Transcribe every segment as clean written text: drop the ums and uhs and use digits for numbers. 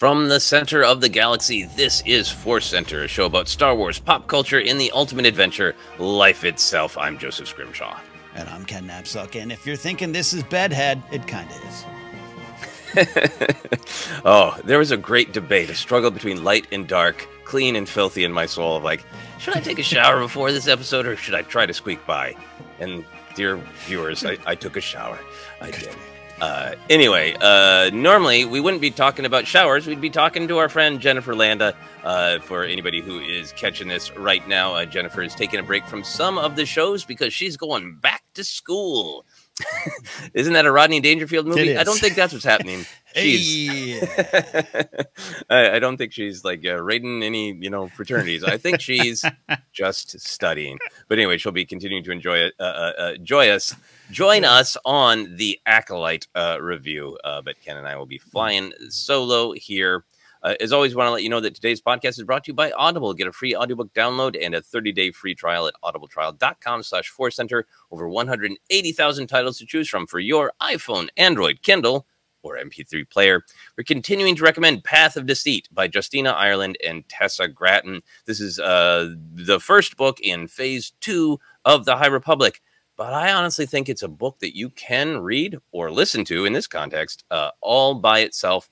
From the center of the galaxy, this is ForceCenter, a show about Star Wars pop culture in the ultimate adventure, life itself. I'm Joseph Scrimshaw. And I'm Ken Napzok, and if you're thinking this is bedhead, it kind of is. Oh, there was a great debate, a struggle between light and dark, clean and filthy in my soul of like, should I take a shower before this episode or should I try to squeak by? And dear viewers, I took a shower. I did. Anyway, normally we wouldn't be talking about showers. We'd be talking to our friend Jennifer Landa. For anybody who is catching this right now, Jennifer is taking a break from some of the shows because she's going back to school. Isn't that a Rodney Dangerfield movie? I don't think that's what's happening. She's, I don't think she's like raiding any, fraternities. I think she's just studying. But anyway, she'll be continuing to join us on the Acolyte review. But Ken and I will be flying solo here. As always, want to let you know that today's podcast is brought to you by Audible. Get a free audiobook download and a 30-day free trial at audibletrial.com/ForceCenter. Over 180,000 titles to choose from for your iPhone, Android, Kindle, or MP3 player. We're continuing to recommend Path of Deceit by Justina Ireland and Tessa Gratton. This is the first book in Phase 2 of the High Republic. But I honestly think it's a book that you can read or listen to in this context all by itself.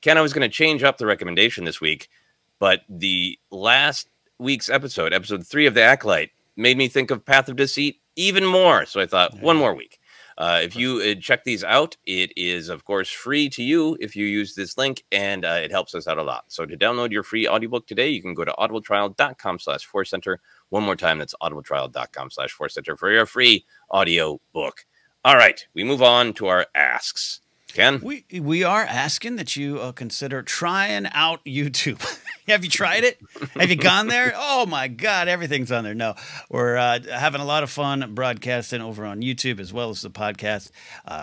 Ken, I was going to change up the recommendation this week, but the last week's episode 3 of The Acolyte, made me think of Path of Deceit even more. So I thought, one more week. If you check these out, it is, of course, free to you if you use this link, and it helps us out a lot. So to download your free audiobook today, you can go to audibletrial.com/ForceCenter. One more time, that's audibletrial.com/ForceCenter for your free audio book. All right, we move on to our asks. Ken? We are asking that you consider trying out YouTube. Have you tried it? Have you gone there? Oh, my God, everything's on there. No, we're having a lot of fun broadcasting over on YouTube as well as the podcast,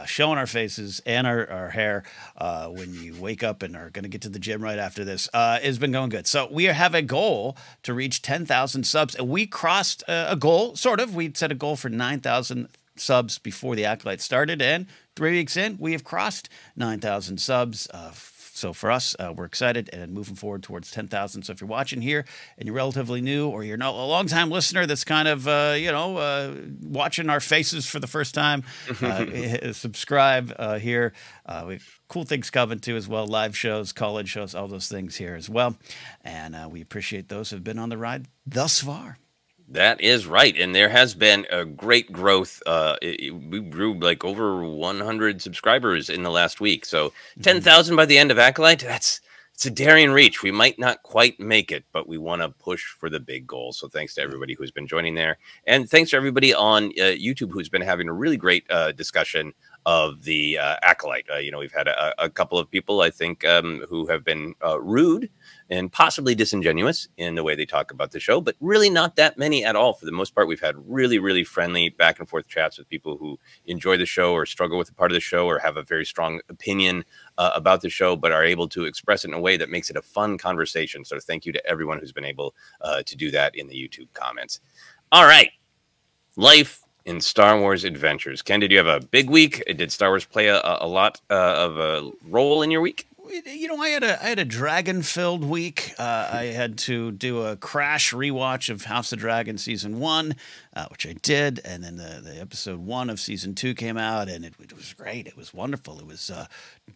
showing our faces and our hair when you wake up and are going to get to the gym right after this. It's been going good. So we have a goal to reach 10,000 subs, and we crossed a goal, sort of. We set a goal for 9,000 subs before the Acolyte started, and 3 weeks in, we have crossed 9,000 subs. So for us, we're excited and moving forward towards 10,000. So if you're watching here and you're relatively new, or you're not a long-time listener that's kind of, watching our faces for the first time, subscribe here. We have cool things coming too as well, live shows, college shows, all those things here as well. And we appreciate those who have been on the ride thus far. That is right. And there has been a great growth. We grew like over 100 subscribers in the last week. So 10,000 by the end of Acolyte, it's a daring reach. We might not quite make it, but we want to push for the big goal. So thanks to everybody who's been joining there. And thanks to everybody on YouTube who's been having a really great discussion of the Acolyte. We've had a couple of people, I think, who have been rude and possibly disingenuous in the way they talk about the show, but really not that many at all. For the most part, we've had really, really friendly back and forth chats with people who enjoy the show or struggle with a part of the show or have a very strong opinion about the show, but are able to express it in a way that makes it a fun conversation. So thank you to everyone who's been able to do that in the YouTube comments. All right. Life in Star Wars adventures. Ken, did you have a big week? Did Star Wars play a lot of a role in your week? I had a dragon-filled week. I had to do a crash rewatch of House of Dragon Season 1, which I did, and then the Episode 1 of Season 2 came out, and it was great. It was wonderful. It was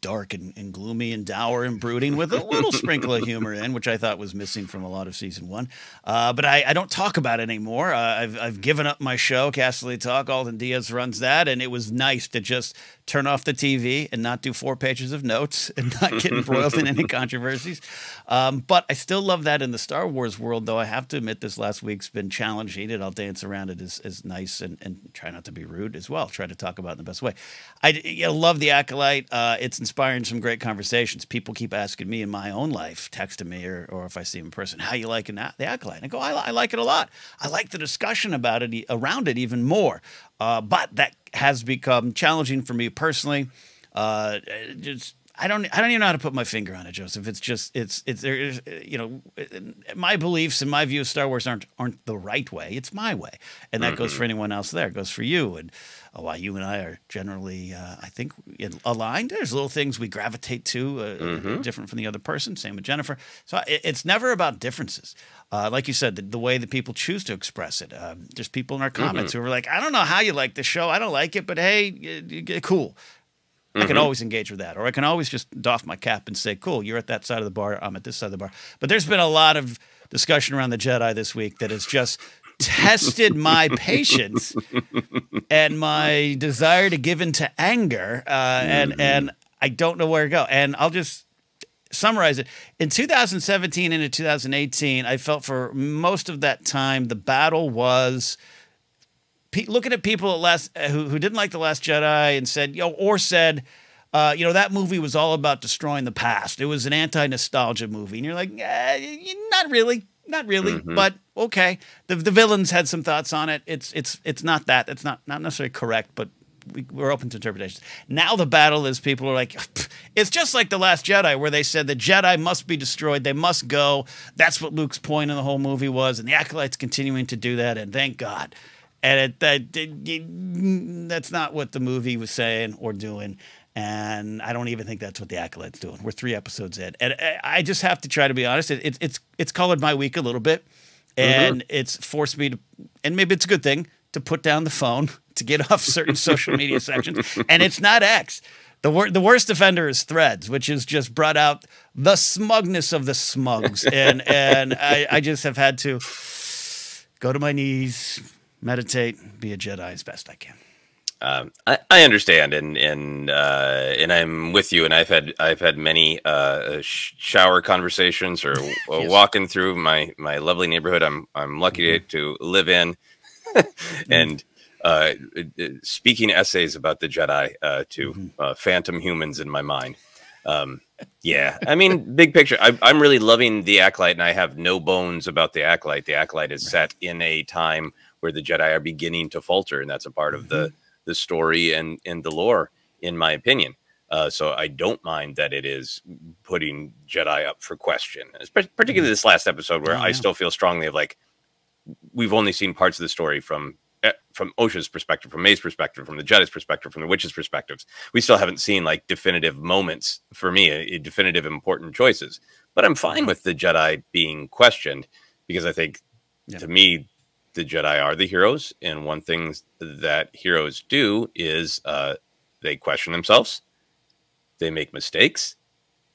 dark and gloomy and dour and brooding with a little sprinkle of humor in, which I thought was missing from a lot of Season 1. But I don't talk about it anymore. I've given up my show, Casterly Talk. Alden Diaz runs that, and it was nice to just turn off the TV and not do 4 pages of notes and not get embroiled in any controversies. But I still love that in the Star Wars world, though I have to admit this last week's been challenging, and I'll dance around it as nice and try not to be rude as well. Try to talk about it in the best way. I love the Acolyte. It's inspiring some great conversations. People keep asking me in my own life, texting me or if I see them in person, how you liking the Acolyte? And I go, I like it a lot. I like the discussion about it, around it even more. But that has become challenging for me personally. I don't even know how to put my finger on it, Joseph. It's just there is, my beliefs and my view of Star Wars aren't the right way. It's my way, and that goes for anyone else there. It goes for you, and while you and I are generally, I think, aligned, there's little things we gravitate to, different from the other person. Same with Jennifer. So it's never about differences. Like you said, the way that people choose to express it. There's people in our comments who are like, I don't know how you like the show. I don't like it, but hey, cool. I can always engage with that, or I can always just doff my cap and say, cool, you're at that side of the bar, I'm at this side of the bar. But there's been a lot of discussion around the Jedi this week that has just tested my patience and my desire to give into anger, and I don't know where to go. And I'll just summarize it. In 2017 into 2018, I felt for most of that time the battle was looking at people who didn't like The Last Jedi and said, that movie was all about destroying the past. It was an anti-nostalgia movie. And you're like, not really, but okay. The villains had some thoughts on it. It's not that. It's not necessarily correct, but we're open to interpretations. Now the battle is people are like, it's just like The Last Jedi, where they said the Jedi must be destroyed. They must go. That's what Luke's point in the whole movie was. And the Acolyte's continuing to do that. And thank God. And that's not what the movie was saying or doing. And I don't even think that's what the Acolyte's doing. We're 3 episodes in. And I just have to try to be honest. It's colored my week a little bit. And it's forced me to, and maybe it's a good thing, to put down the phone, to get off certain social media sections. And it's not X. The worst offender is Threads, which has just brought out the smugness of the smugs. And I just have had to go to my knees, meditate, be a Jedi as best I can. I understand, and I'm with you. And I've had many shower conversations or walking through my lovely neighborhood. I'm lucky to live in, and speaking essays about the Jedi to phantom humans in my mind. Yeah, I mean, big picture. I'm really loving the Acolyte, and I have no bones about the Acolyte. The Acolyte is set in a time where the Jedi are beginning to falter, and that's a part of the story and the lore, in my opinion. So I don't mind that it is putting Jedi up for question, particularly this last episode, where I still feel strongly of like, we've only seen parts of the story from Osha's perspective, from May's perspective, from the Jedi's perspective, from the Witch's perspectives. We still haven't seen like definitive moments for me, definitive important choices. But I'm fine with the Jedi being questioned, because I think, to me, the Jedi are the heroes, and one thing that heroes do is they question themselves, they make mistakes,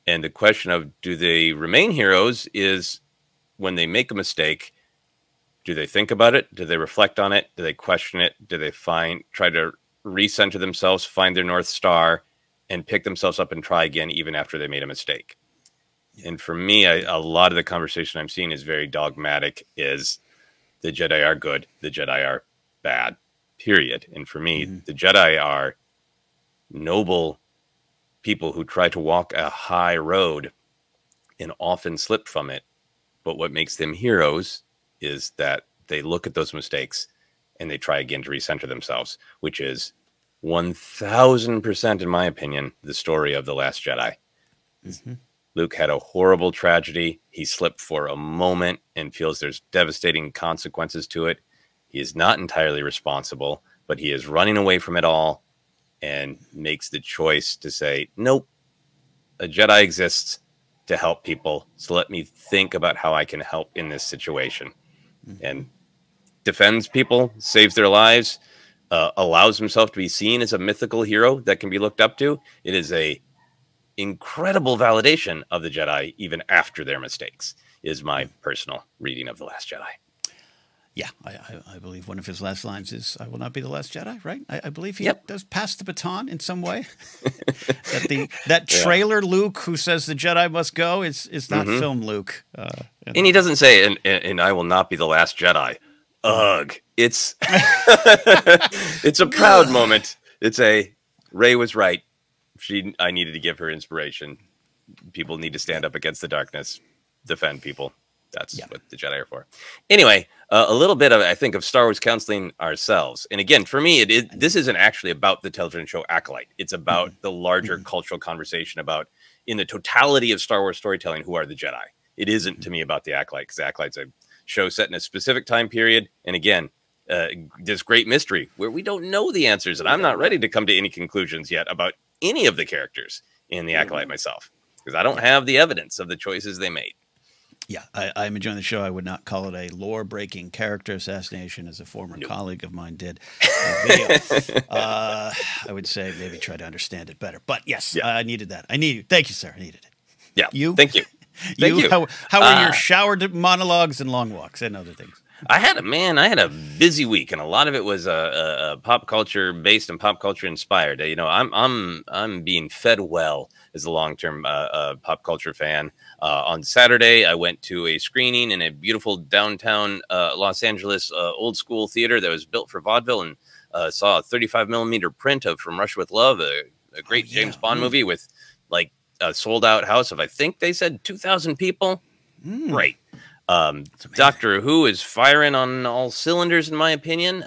and the question of do they remain heroes is, when they make a mistake, do they think about it? Do they reflect on it? Do they question it? Do they try to recenter themselves, find their North Star, and pick themselves up and try again even after they made a mistake? And for me, a lot of the conversation I'm seeing is very dogmatic, is the Jedi are good, the Jedi are bad, period. And for me, the Jedi are noble people who try to walk a high road and often slip from it. But what makes them heroes is that they look at those mistakes and they try again to recenter themselves, which is 1000%, in my opinion, the story of The Last Jedi. Luke had a horrible tragedy. He slipped for a moment and feels there's devastating consequences to it. He is not entirely responsible, but he is running away from it all and makes the choice to say, nope, a Jedi exists to help people. So let me think about how I can help in this situation. And defends people, saves their lives, allows himself to be seen as a mythical hero that can be looked up to. It is a incredible validation of the Jedi, even after their mistakes, is my personal reading of The Last Jedi. Yeah, I believe one of his last lines is, "I will not be the last Jedi," right? I believe he does pass the baton in some way. that trailer Luke who says the Jedi must go is not film Luke. And he doesn't say, and I will not be the last Jedi. Ugh. It's it's a proud moment. It's a, Rey was right. I needed to give her inspiration. People need to stand up against the darkness, defend people. That's what the Jedi are for. Anyway, a little bit of, I think, of Star Wars counseling ourselves. And again, for me, this isn't actually about the television show Acolyte. It's about the larger cultural conversation about, in the totality of Star Wars storytelling, who are the Jedi. It isn't to me about the Acolyte, because the Acolyte's a show set in a specific time period. And again, this great mystery where we don't know the answers. And I'm not ready to come to any conclusions yet about any of the characters in the Acolyte myself, because I don't have the evidence of the choices they made. Yeah, I'm enjoying the show. I would not call it a lore-breaking character assassination, as a former colleague of mine did. I would say maybe try to understand it better. But yes, I needed that. Thank you, sir. I needed it. Yeah, you. Thank you. Thank you. How were your showered monologues and long walks and other things? I had a busy week, and a lot of it was pop culture based and pop culture inspired. You know, I'm being fed well as a long-term pop culture fan. On Saturday, I went to a screening in a beautiful downtown Los Angeles old school theater that was built for vaudeville, and saw a 35mm print of From Russia with Love, a great James Bond movie with like a sold out house of, I think they said 2,000 people. Great. Doctor Who is firing on all cylinders, in my opinion.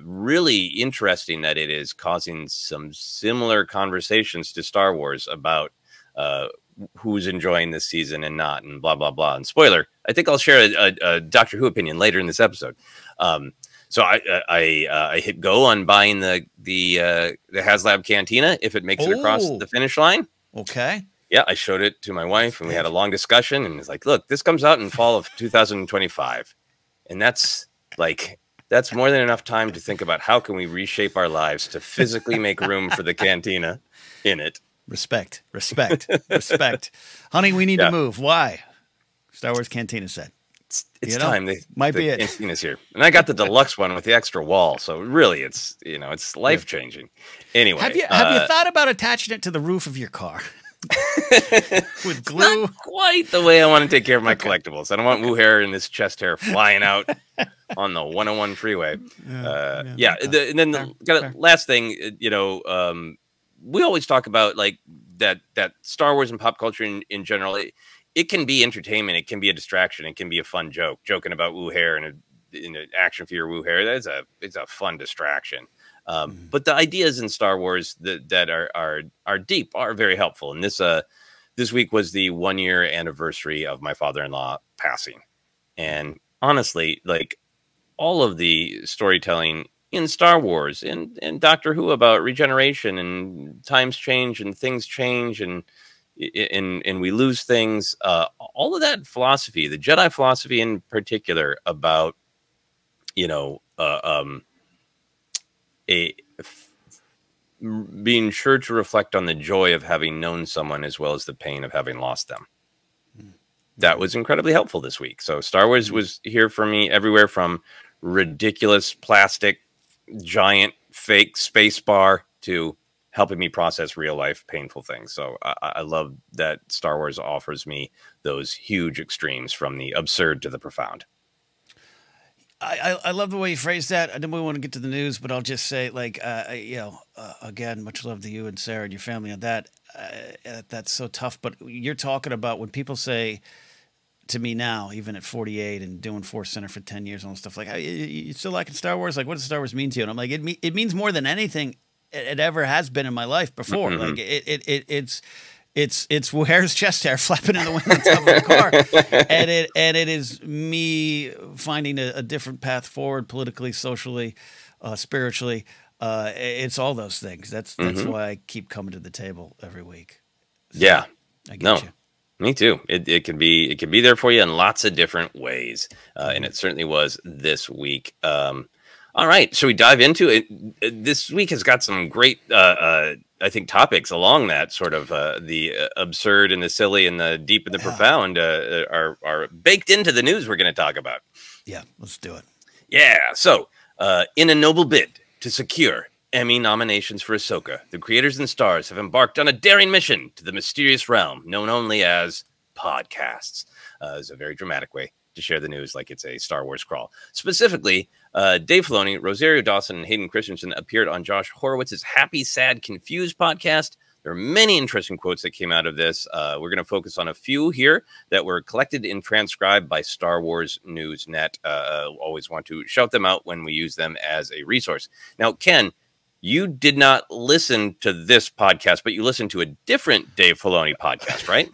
Really interesting that it is causing some similar conversations to Star Wars about who's enjoying this season and not, and blah, blah, blah. And spoiler, I think I'll share a Doctor Who opinion later in this episode. So I hit go on buying the HasLab Cantina if it makes it across the finish line. Okay. Yeah, I showed it to my wife, and we had a long discussion, and it's like, look, this comes out in fall of 2025. And that's more than enough time to think about how can we reshape our lives to physically make room for the cantina in it. Respect. Honey, we need to move. Why? Star Wars Cantina set. It's time. The it. Cantina's here. And I got the deluxe one with the extra wall. So really, it's life-changing. Anyway. Have you thought about attaching it to the roof of your car? With glue? Not quite the way I want to take care of my collectibles. I don't want Wu hair and this chest hair flying out on the 101 freeway. And then the last thing, we always talk about like that Star Wars and pop culture in general. It can be entertainment. It can be a distraction. It can be a fun joke. Joking about Wu hair and an action figure Wu hair. It's a fun distraction. But the ideas in Star Wars that are deep are very helpful. And this week was the 1-year anniversary of my father-in-law passing. And honestly, like all of the storytelling in Star Wars and Doctor Who about regeneration and times change and things change and we lose things, all of that philosophy, the Jedi philosophy in particular about, being sure to reflect on the joy of having known someone as well as the pain of having lost them. That was incredibly helpful this week. So Star Wars was here for me everywhere from ridiculous plastic giant fake space bar to helping me process real life painful things. So I love that Star Wars offers me those huge extremes from the absurd to the profound. I love the way you phrased that. I don't really want to get to the news, but I'll just say, like, again, much love to you and Sarah and your family on that. That's so tough. But you're talking about when people say to me now, even at 48 and doing ForceCenter for 10 years and stuff, like, you still liking Star Wars? Like, what does Star Wars mean to you? And I'm like, it means more than anything it ever has been in my life before. Like, it's Where's chest hair flapping in the wind on top of the car, and it is me finding a different path forward politically, socially, spiritually. It's all those things. That's why I keep coming to the table every week. So, yeah, I get you. Me too. It can be there for you in lots of different ways, and it certainly was this week. All right, shall we dive into it? This week has got some great, I think, topics along that sort of the absurd and the silly and the deep and the profound are baked into the news we're going to talk about. Yeah, let's do it. Yeah, so in a noble bid to secure Emmy nominations for Ahsoka, the creators and stars have embarked on a daring mission to the mysterious realm known only as podcasts. It's a very dramatic way to share the news like it's a Star Wars crawl. Specifically, Dave Filoni, Rosario Dawson, and Hayden Christensen appeared on Josh Horowitz's Happy, Sad, Confused podcast, There are many interesting quotes that came out of this. We're going to focus on a few here that were collected and transcribed by Star Wars News Net. Always want to shout them out when we use them as a resource. Now, Ken, you did not listen to this podcast, but you listened to a different Dave Filoni podcast, right?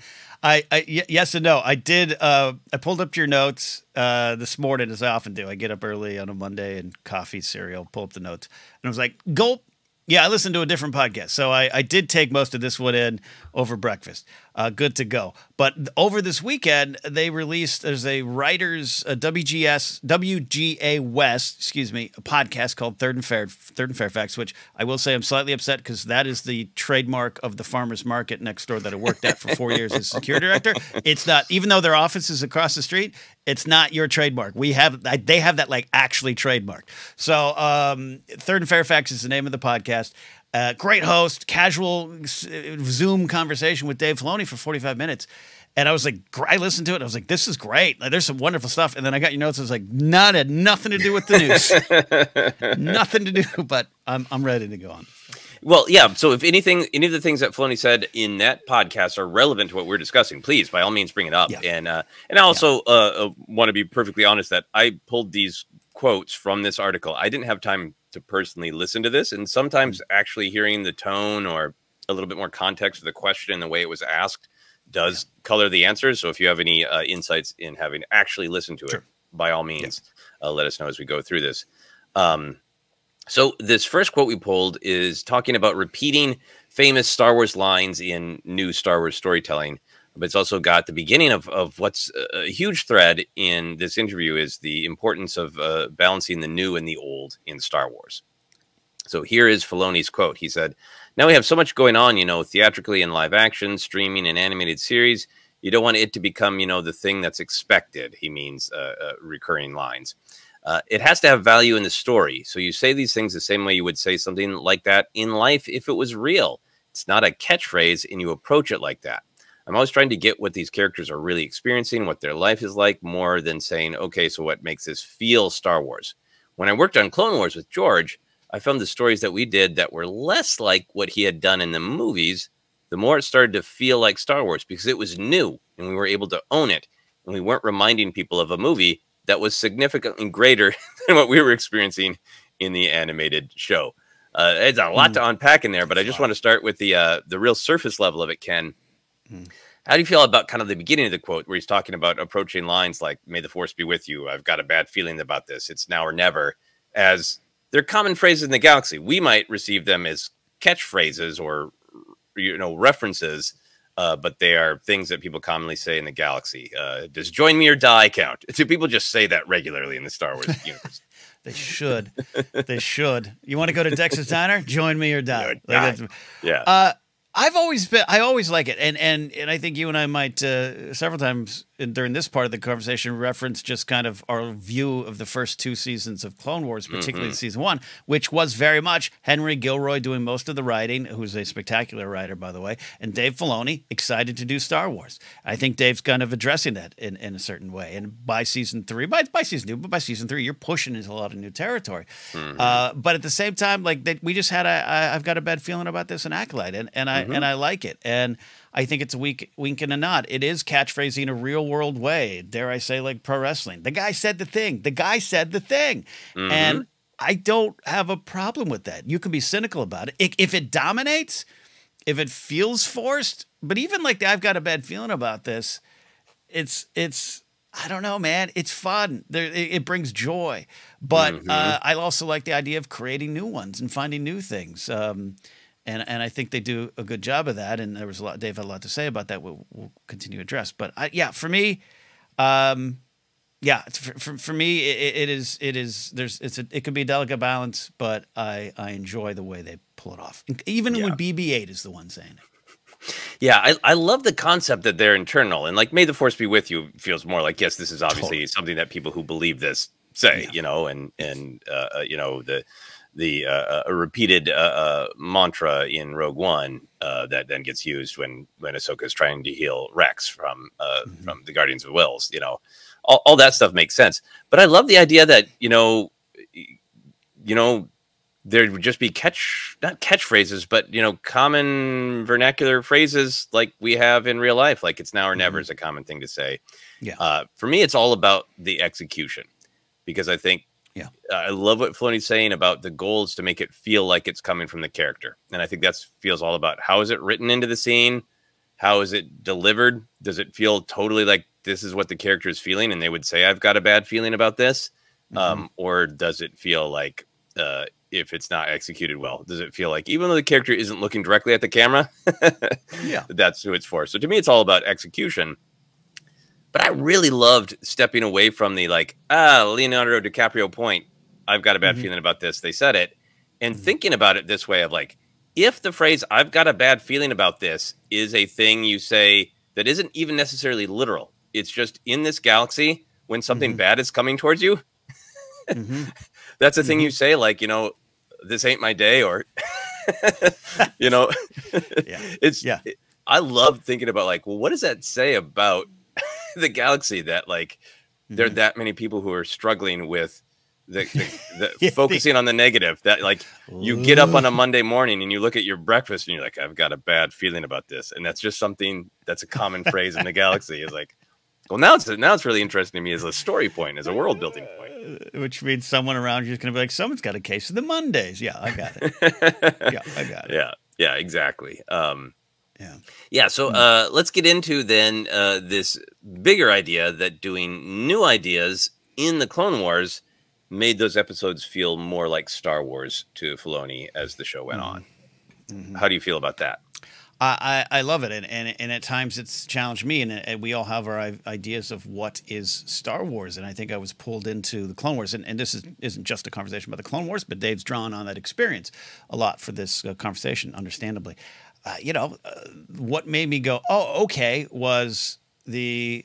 Yes and no. I did. I pulled up your notes this morning, as I often do. I get up early on a Monday and coffee, cereal, pull up the notes. And I was like, gulp. Yeah, I listened to a different podcast. So I did take most of this one in over breakfast. Good to go. But over this weekend, they released, there's a writers, WGA West, a podcast called Third and Fairfax, which I will say I'm slightly upset because that is the trademark of the farmer's market next door that I worked at for 4 years as security director. It's not, even though their office is across the street, it's not your trademark. They have that like actually trademarked. So Third and Fairfax is the name of the podcast. Great host, casual Zoom conversation with Dave Filoni for 45 minutes. And I was like, I listened to it. I was like, this is great. Like, there's some wonderful stuff. And then I got your notes. I was like, had nothing to do with the news. Nothing to do, but I'm ready to go on. Well, yeah. So if anything, any of the things that Filoni said in that podcast are relevant to what we're discussing, please, by all means, bring it up. Yeah. And I also want to be perfectly honest that I pulled these quotes from this article. I didn't have time to personally listen to this, and sometimes actually hearing the tone or a little bit more context of the question and the way it was asked does color the answers. So if you have any insights in having actually listened to it, by all means, let us know as we go through this. So this first quote we pulled is talking about repeating famous Star Wars lines in new Star Wars storytelling. But it's also got the beginning of what's a huge thread in this interview is the importance of balancing the new and the old in Star Wars. So here is Filoni's quote. He said, "Now we have so much going on, theatrically and live action, streaming and animated series. You don't want it to become, the thing that's expected." He means recurring lines. "It has to have value in the story. So you say these things the same way you would say something like that in life if it was real. It's not a catchphrase and you approach it like that. I'm always trying to get what these characters are really experiencing, what their life is like, more than saying, okay, so what makes this feel Star Wars? When I worked on Clone Wars with George, I found the stories that we did that were less like what he had done in the movies, the more it started to feel like Star Wars because it was new and we were able to own it. And we weren't reminding people of a movie that was significantly greater than what we were experiencing in the animated show." It's a lot to unpack in there, but I just want to start with the real surface level of it, Ken. How do you feel about kind of the beginning of the quote where he's talking about approaching lines like, "May the force be with you. I've got a bad feeling about this. It's now or never," as they're common phrases in the galaxy. We might receive them as catchphrases or, references, but they are things that people commonly say in the galaxy. Does "join me or die" count? Do people just say that regularly in the Star Wars universe? They should. They should. You want to go to Dexter's Diner? Join me or die. Yeah. I always like it. And I think you and I might several times during this part of the conversation reference just kind of our view of the first two seasons of Clone Wars, particularly season one, which was very much Henry Gilroy doing most of the writing, who's a spectacular writer, by the way, and Dave Filoni excited to do Star Wars. I think Dave's kind of addressing that in a certain way. And by season three, by season two, but by season three, you're pushing into a lot of new territory. But at the same time, like we just had I've got a bad feeling about this in Acolyte, and I like it. And I think it's a wink and a nod. It is catchphrasing in a real world way. Dare I say, like pro wrestling. The guy said the thing. The guy said the thing. And I don't have a problem with that. You can be cynical about it. If it dominates, if it feels forced, but even like I've got a bad feeling about this, it's I don't know, man. It's fun. It brings joy. But I also like the idea of creating new ones and finding new things. And I think they do a good job of that. And there was a lot. Dave had a lot to say about that. We'll continue to address. But for me, for me, it could be a delicate balance, but I enjoy the way they pull it off. Even when BB-8 is the one saying it. Yeah, I love the concept that they're internal, and like "May the Force be with you" feels more like, yes, this is obviously something that people who believe this say, the repeated mantra in Rogue One that then gets used when Ahsoka is trying to heal Rex from the Guardians of the Whills. All that stuff makes sense. But I love the idea that there would just be not catchphrases, but, you know, common vernacular phrases like we have in real life. Like it's now or never is a common thing to say. Yeah. For me, it's all about the execution, because I think I love what Filoni's saying about the goals to make it feel like it's coming from the character. And I think that feels all about how is it written into the scene? How is it delivered? Does it feel totally like this is what the character is feeling and they would say, I've got a bad feeling about this? Or does it feel like if it's not executed well, does it feel like even though the character isn't looking directly at the camera, that's who it's for? So to me, it's all about execution. But I really loved stepping away from the like, Leonardo DiCaprio point, I've got a bad feeling about this. They said it. And thinking about it this way of like, if the phrase, I've got a bad feeling about this is a thing you say that isn't even necessarily literal. It's just in this galaxy when something bad is coming towards you. That's a thing you say, like, you know, this ain't my day, or, you know, I love thinking about like, well, what does that say about the galaxy that like there are that many people who are struggling with the focusing on the negative, that like you get up on a Monday morning and you look at your breakfast and you're like, I've got a bad feeling about this. And that's just something that's a common phrase in the galaxy is like, well, now it's really interesting to me as a story point, as a world building point. Which means someone around you is going to be like, someone's got a case of the Mondays. Yeah, I got it. I got it. Yeah, exactly. So let's get into then this bigger idea that doing new ideas in the Clone Wars made those episodes feel more like Star Wars to Filoni as the show went on. How do you feel about that? I love it, and at times it's challenged me, and we all have our ideas of what is Star Wars, and I think I was pulled into the Clone Wars, and this isn't just a conversation about the Clone Wars, but Dave's drawn on that experience a lot for this conversation, understandably. What made me go, oh, okay, was the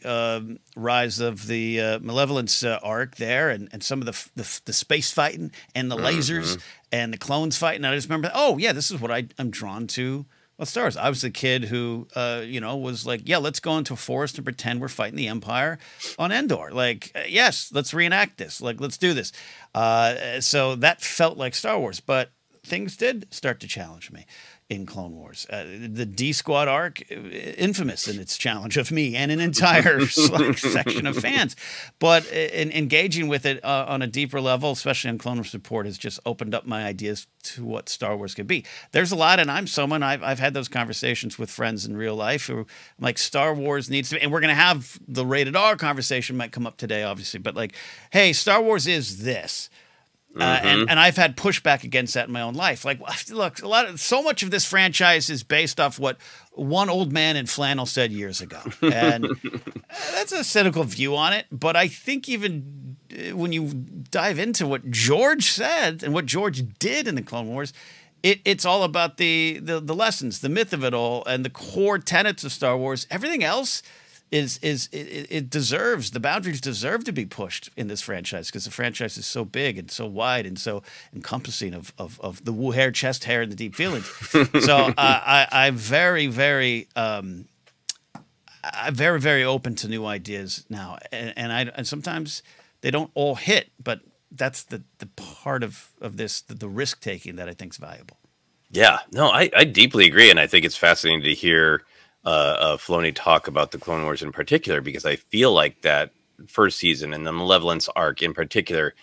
rise of the Malevolence arc there, and some of the space fighting and the lasers and the clones fighting. I just remember, oh yeah, this is what I'm drawn to. Well, Star Wars. I was the kid who, was like, yeah, let's go into a forest and pretend we're fighting the Empire on Endor. Like, yes, let's reenact this. Like, let's do this. So that felt like Star Wars, but things did start to challenge me in Clone Wars. The D Squad arc, infamous in its challenge of me and an entire section of fans. But in engaging with it on a deeper level, especially on Clone Wars Report, has just opened up my ideas to what Star Wars could be. There's a lot, and I'm someone, I've had those conversations with friends in real life who, like, Star Wars needs to be, and we're going to have the rated R conversation, might come up today, obviously, but like, hey, Star Wars is this. And I've had pushback against that in my own life. Like, look, so much of this franchise is based off what one old man in flannel said years ago, and that's a cynical view on it. But I think even when you dive into what George said and what George did in the Clone Wars, it's all about the lessons, the myth of it all, and the core tenets of Star Wars. Everything else it deserves, the boundaries deserve to be pushed in this franchise, because the franchise is so big and so wide and so encompassing of the woo hair, chest hair, and the deep feelings. So I'm very, very open to new ideas now, and sometimes they don't all hit, but that's the part of this, the risk taking, that I think is valuable. Yeah, no, I deeply agree, and I think it's fascinating to hear Filoni talk about the Clone Wars in particular, because I feel like that first season and the Malevolence arc in particular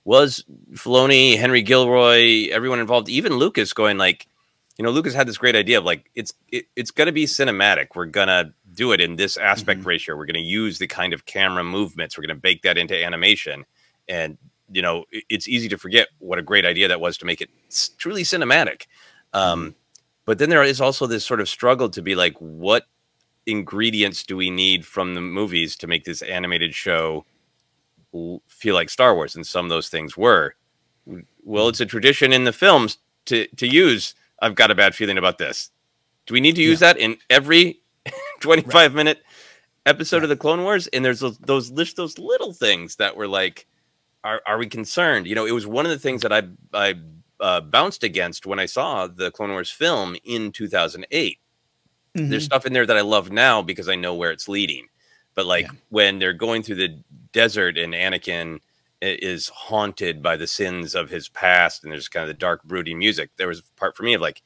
was Filoni, Henry Gilroy, everyone involved, even Lucas going like, Lucas had this great idea of like, it's going to be cinematic. We're going to do it in this aspect ratio. We're going to use the kind of camera movements. We're going to bake that into animation. And, it's easy to forget what a great idea that was to make it truly cinematic. But then there is also this sort of struggle to be like, what ingredients do we need from the movies to make this animated show feel like Star Wars? And some of those things were, well, it's a tradition in the films to use, I've got a bad feeling about this. Do we need to use that in every 25-minute episode of the Clone Wars? And there's those little things that were like, are we concerned? It was one of the things that I bounced against when I saw the Clone Wars film in 2008. There's stuff in there that I love now because I know where it's leading. But like when they're going through the desert and Anakin is haunted by the sins of his past, and there's kind of the dark, brooding music. There was a part for me of like,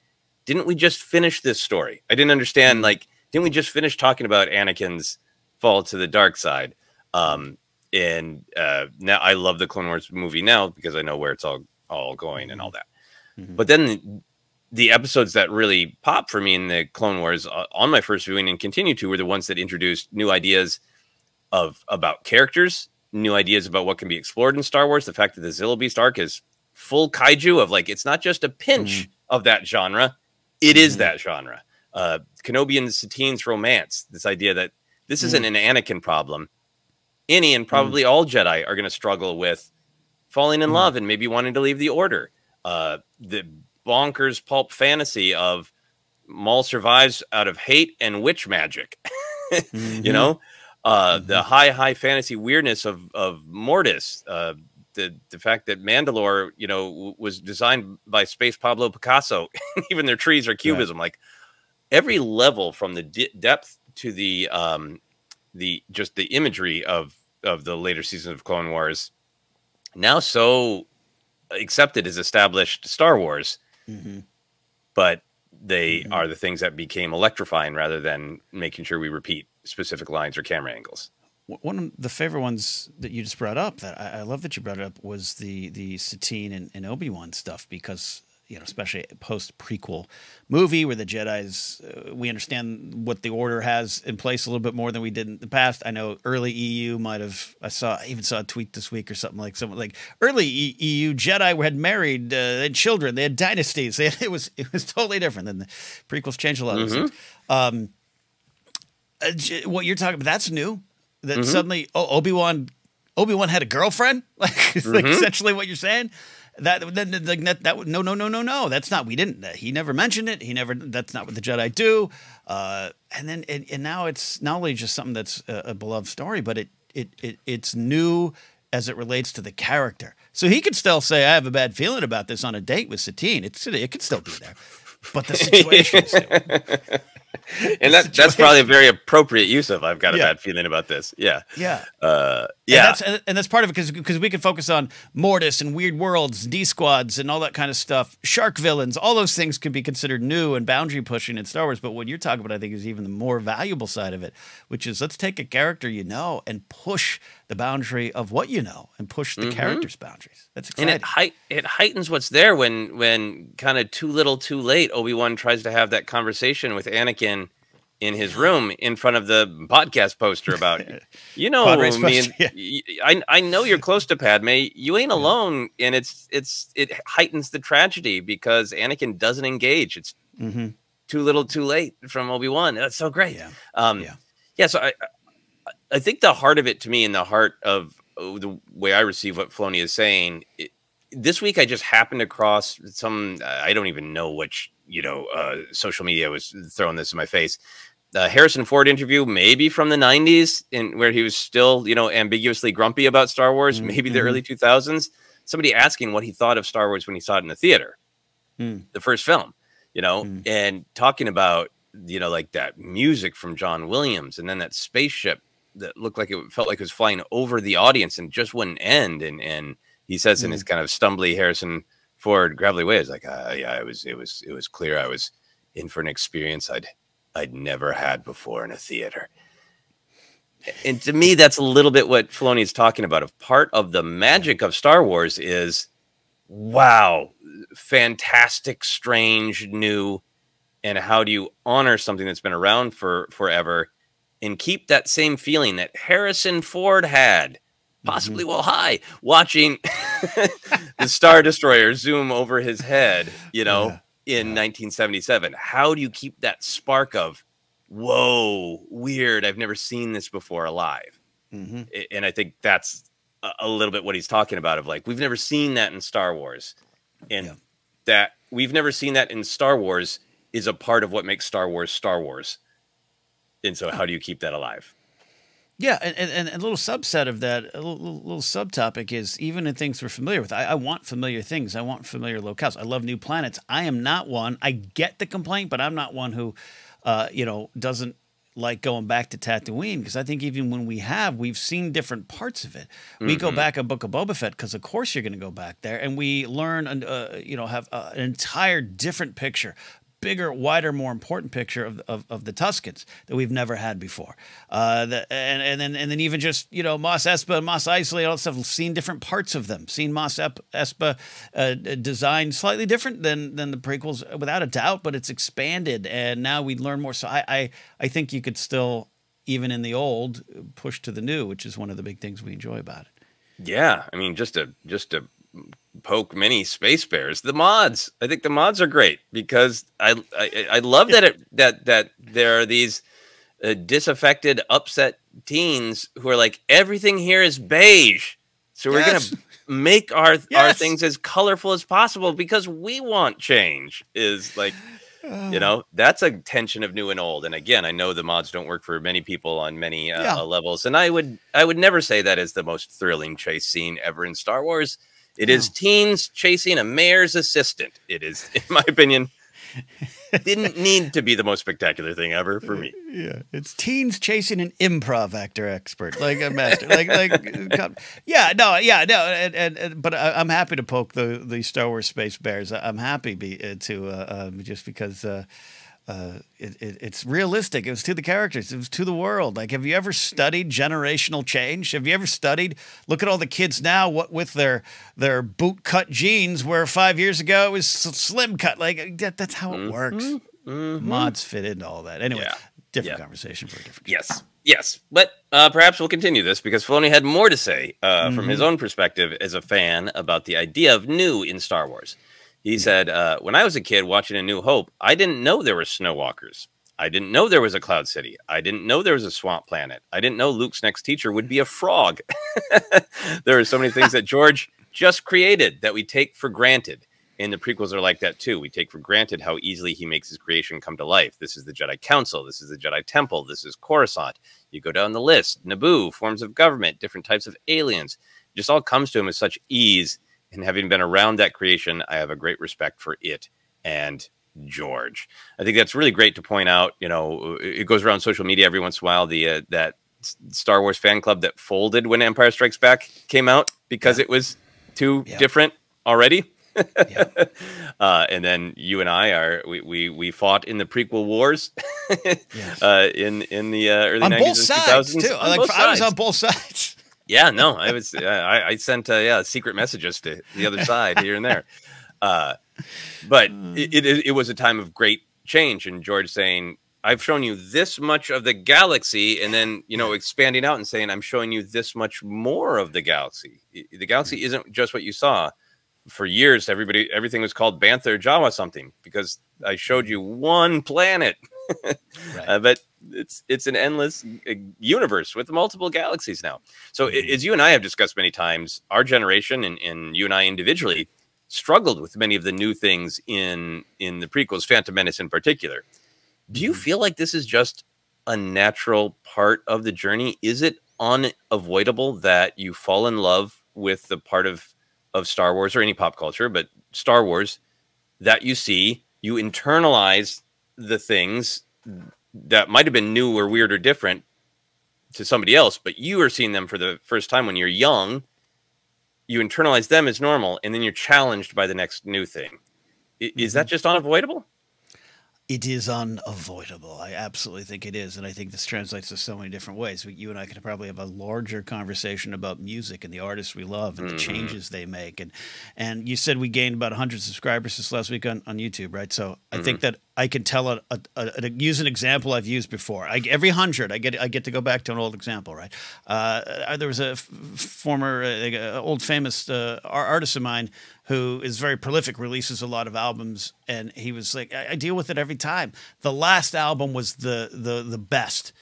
didn't we just finish this story? I didn't understand. Like, didn't we just finish talking about Anakin's fall to the dark side? And now I love the Clone Wars movie now because I know where it's all going and all that. But then the episodes that really popped for me in the Clone Wars on my first viewing and continue to were the ones that introduced new ideas about characters, new ideas about what can be explored in Star Wars. The fact that the Zilla Beast arc is full kaiju of like, it's not just a pinch of that genre. It is that genre. Kenobi and Satine's romance, this idea that this isn't an Anakin problem. Any and probably all Jedi are going to struggle with falling in love and maybe wanting to leave the Order. The bonkers pulp fantasy of Maul survives out of hate and witch magic. You know, the high fantasy weirdness of Mortis. The fact that Mandalore, you know, was designed by Space Pablo Picasso. Even their trees are cubism. Like every level from the depth to the just the imagery of the later seasons of Clone Wars, now so accepted as established Star Wars, but they are the things that became electrifying rather than making sure we repeat specific lines or camera angles. One of the favorite ones that you just brought up that I love that you brought it up was the Satine and Obi-Wan stuff, because, you know, especially post prequel movie where the Jedi's, we understand what the Order has in place a little bit more than we did in the past. I know early EU might have, I even saw a tweet this week or something like early EU Jedi had married, they had children, they had dynasties. It was totally different than the prequels. Changed a lot of things. What you're talking about, that's new. That suddenly Obi-Wan had a girlfriend, like essentially what you're saying. No, that's not. He never mentioned it. That's not what the Jedi do. And now it's not only just something that's a beloved story, but it's new as it relates to the character. So he could still say, "I have a bad feeling about this" on a date with Satine. It could still be there, but the situation. And that's probably a very appropriate use of "I've got a bad feeling about this." Yeah. And that's part of it, because we can focus on Mortis and Weird Worlds, D-Squads, and all that kind of stuff. Shark villains, all those things could be considered new and boundary pushing in Star Wars. But what you're talking about, I think, is even the more valuable side of it, which is let's take a character and push the boundary of what you know and push the character's boundaries. That's exciting. And it heightens what's there when kind of too little, too late. Obi-Wan tries to have that conversation with Anakin in his room in front of the podcast poster about, you know, I know you're close to Padme. You ain't alone, and it heightens the tragedy because Anakin doesn't engage. It's too little, too late from Obi-Wan. That's so great. So I think the heart of it, to me, and the heart of the way I receive what Filoni is saying, this week I just happened across some, I don't even know which, you know, social media was throwing this in my face. Harrison Ford interview, maybe from the 90s, where he was still, you know, ambiguously grumpy about Star Wars, maybe the early 2000s. Somebody asking what he thought of Star Wars when he saw it in the theater, the first film, you know, and talking about, you know, like that music from John Williams, and then that spaceship that looked like it felt like it was flying over the audience and just wouldn't end. And he says in his kind of stumbly Harrison Ford gravelly way, it's like, yeah, it was clear I was in for an experience I'd never had before in a theater. And to me, that's a little bit what Filoni is talking about. Of part of the magic of Star Wars is, wow, fantastic, strange, new, and how do you honor something that's been around for forever and keep that same feeling that Harrison Ford had, possibly while high, watching the Star Destroyer zoom over his head, you know, in 1977. How do you keep that spark of, whoa, weird, I've never seen this before, alive? And I think that's a little bit what he's talking about, of like, we've never seen that in Star Wars. And that we've never seen that in Star Wars is a part of what makes Star Wars Star Wars. And so how do you keep that alive? Yeah, and a little subset of that, a little subtopic is, even in things we're familiar with, I want familiar things. I want familiar locales. I love new planets. I am not one. I get the complaint, but I'm not one who, you know, doesn't like going back to Tatooine, because I think even when we've seen different parts of it. We go back a Book of Boba Fett because, of course, you're going to go back there, and we learn, have an entire different picture, bigger, wider, more important picture of the Tuskens that we've never had before. And then even just, Mos Espa, Mos Eisley, all that stuff, seen different parts of them, seen Mos Espa designed slightly different than the prequels, without a doubt, but it's expanded, and now we learn more. So I think you could still, even in the old, push to the new, which is one of the big things we enjoy about it. Yeah, I mean, just to poke many space bears, the mods. I think the mods are great because I love that there are these disaffected, upset teens who are like, everything here is beige, so we're gonna make our things as colorful as possible because we want change. Is like, that's a tension of new and old. And again, I know the mods don't work for many people on many levels, and I would never say that is the most thrilling chase scene ever in Star Wars. It is teens chasing a mayor's assistant. It is, in my opinion, didn't need to be the most spectacular thing ever for me. Yeah, it's teens chasing an improv actor expert, like a master. But I'm happy to poke the Star Wars space bears. I'm happy to just because. It's realistic. It was to the characters. It was to the world. Like, have you ever studied generational change? Have you ever studied? Look at all the kids now. What with their boot cut jeans, where 5 years ago it was slim cut. Like that's how it works. Mods fit into all that. Anyway, different conversation for a different. Yes. But perhaps we'll continue this because Filoni had more to say from his own perspective as a fan about the idea of new in Star Wars. He said, when I was a kid watching A New Hope, I didn't know there were snowwalkers. I didn't know there was a cloud city. I didn't know there was a swamp planet. I didn't know Luke's next teacher would be a frog. There are so many things that George just created that we take for granted. And the prequels are like that, too. We take for granted how easily he makes his creation come to life. This is the Jedi Council. This is the Jedi Temple. This is Coruscant. You go down the list. Naboo, forms of government, different types of aliens. It just all comes to him with such ease. And having been around that creation, I have a great respect for it and George. I think that's really great to point out. It goes around social media every once in a while, that Star Wars fan club that folded when Empire Strikes Back came out because it was too different already. And then you and I we fought in the prequel wars in the early 90s and 2000s. Too. I was on both sides. Yeah, no, I was. I sent secret messages to the other side here and there, but it was a time of great change. And George saying, "I've shown you this much of the galaxy," and then expanding out and saying, "I'm showing you this much more of the galaxy. The galaxy isn't just what you saw." For years, everything was called Bantha or Jawa something because I showed you one planet, but it's an endless universe with multiple galaxies now. So as you and I have discussed many times, our generation and you and I individually struggled with many of the new things in the prequels, Phantom Menace in particular. Do you feel like this is just a natural part of the journey? Is it unavoidable that you fall in love with the part of Star Wars or any pop culture, but Star Wars that you see, you internalize the things that might have been new or weird or different to somebody else, but you are seeing them for the first time when you're young. You internalize them as normal, and then you're challenged by the next new thing. Is that just unavoidable? It is unavoidable. I absolutely think it is. And I think this translates to so many different ways. You and I could probably have a larger conversation about music and the artists we love and the changes they make. And you said we gained about 100 subscribers this last week on YouTube, right? So I think that I can tell use an example I've used before. Every 100, I get to go back to an old example, right? There was a former, old famous artist of mine who is very prolific, releases a lot of albums, and he was like, I deal with it every time. The last album was the best,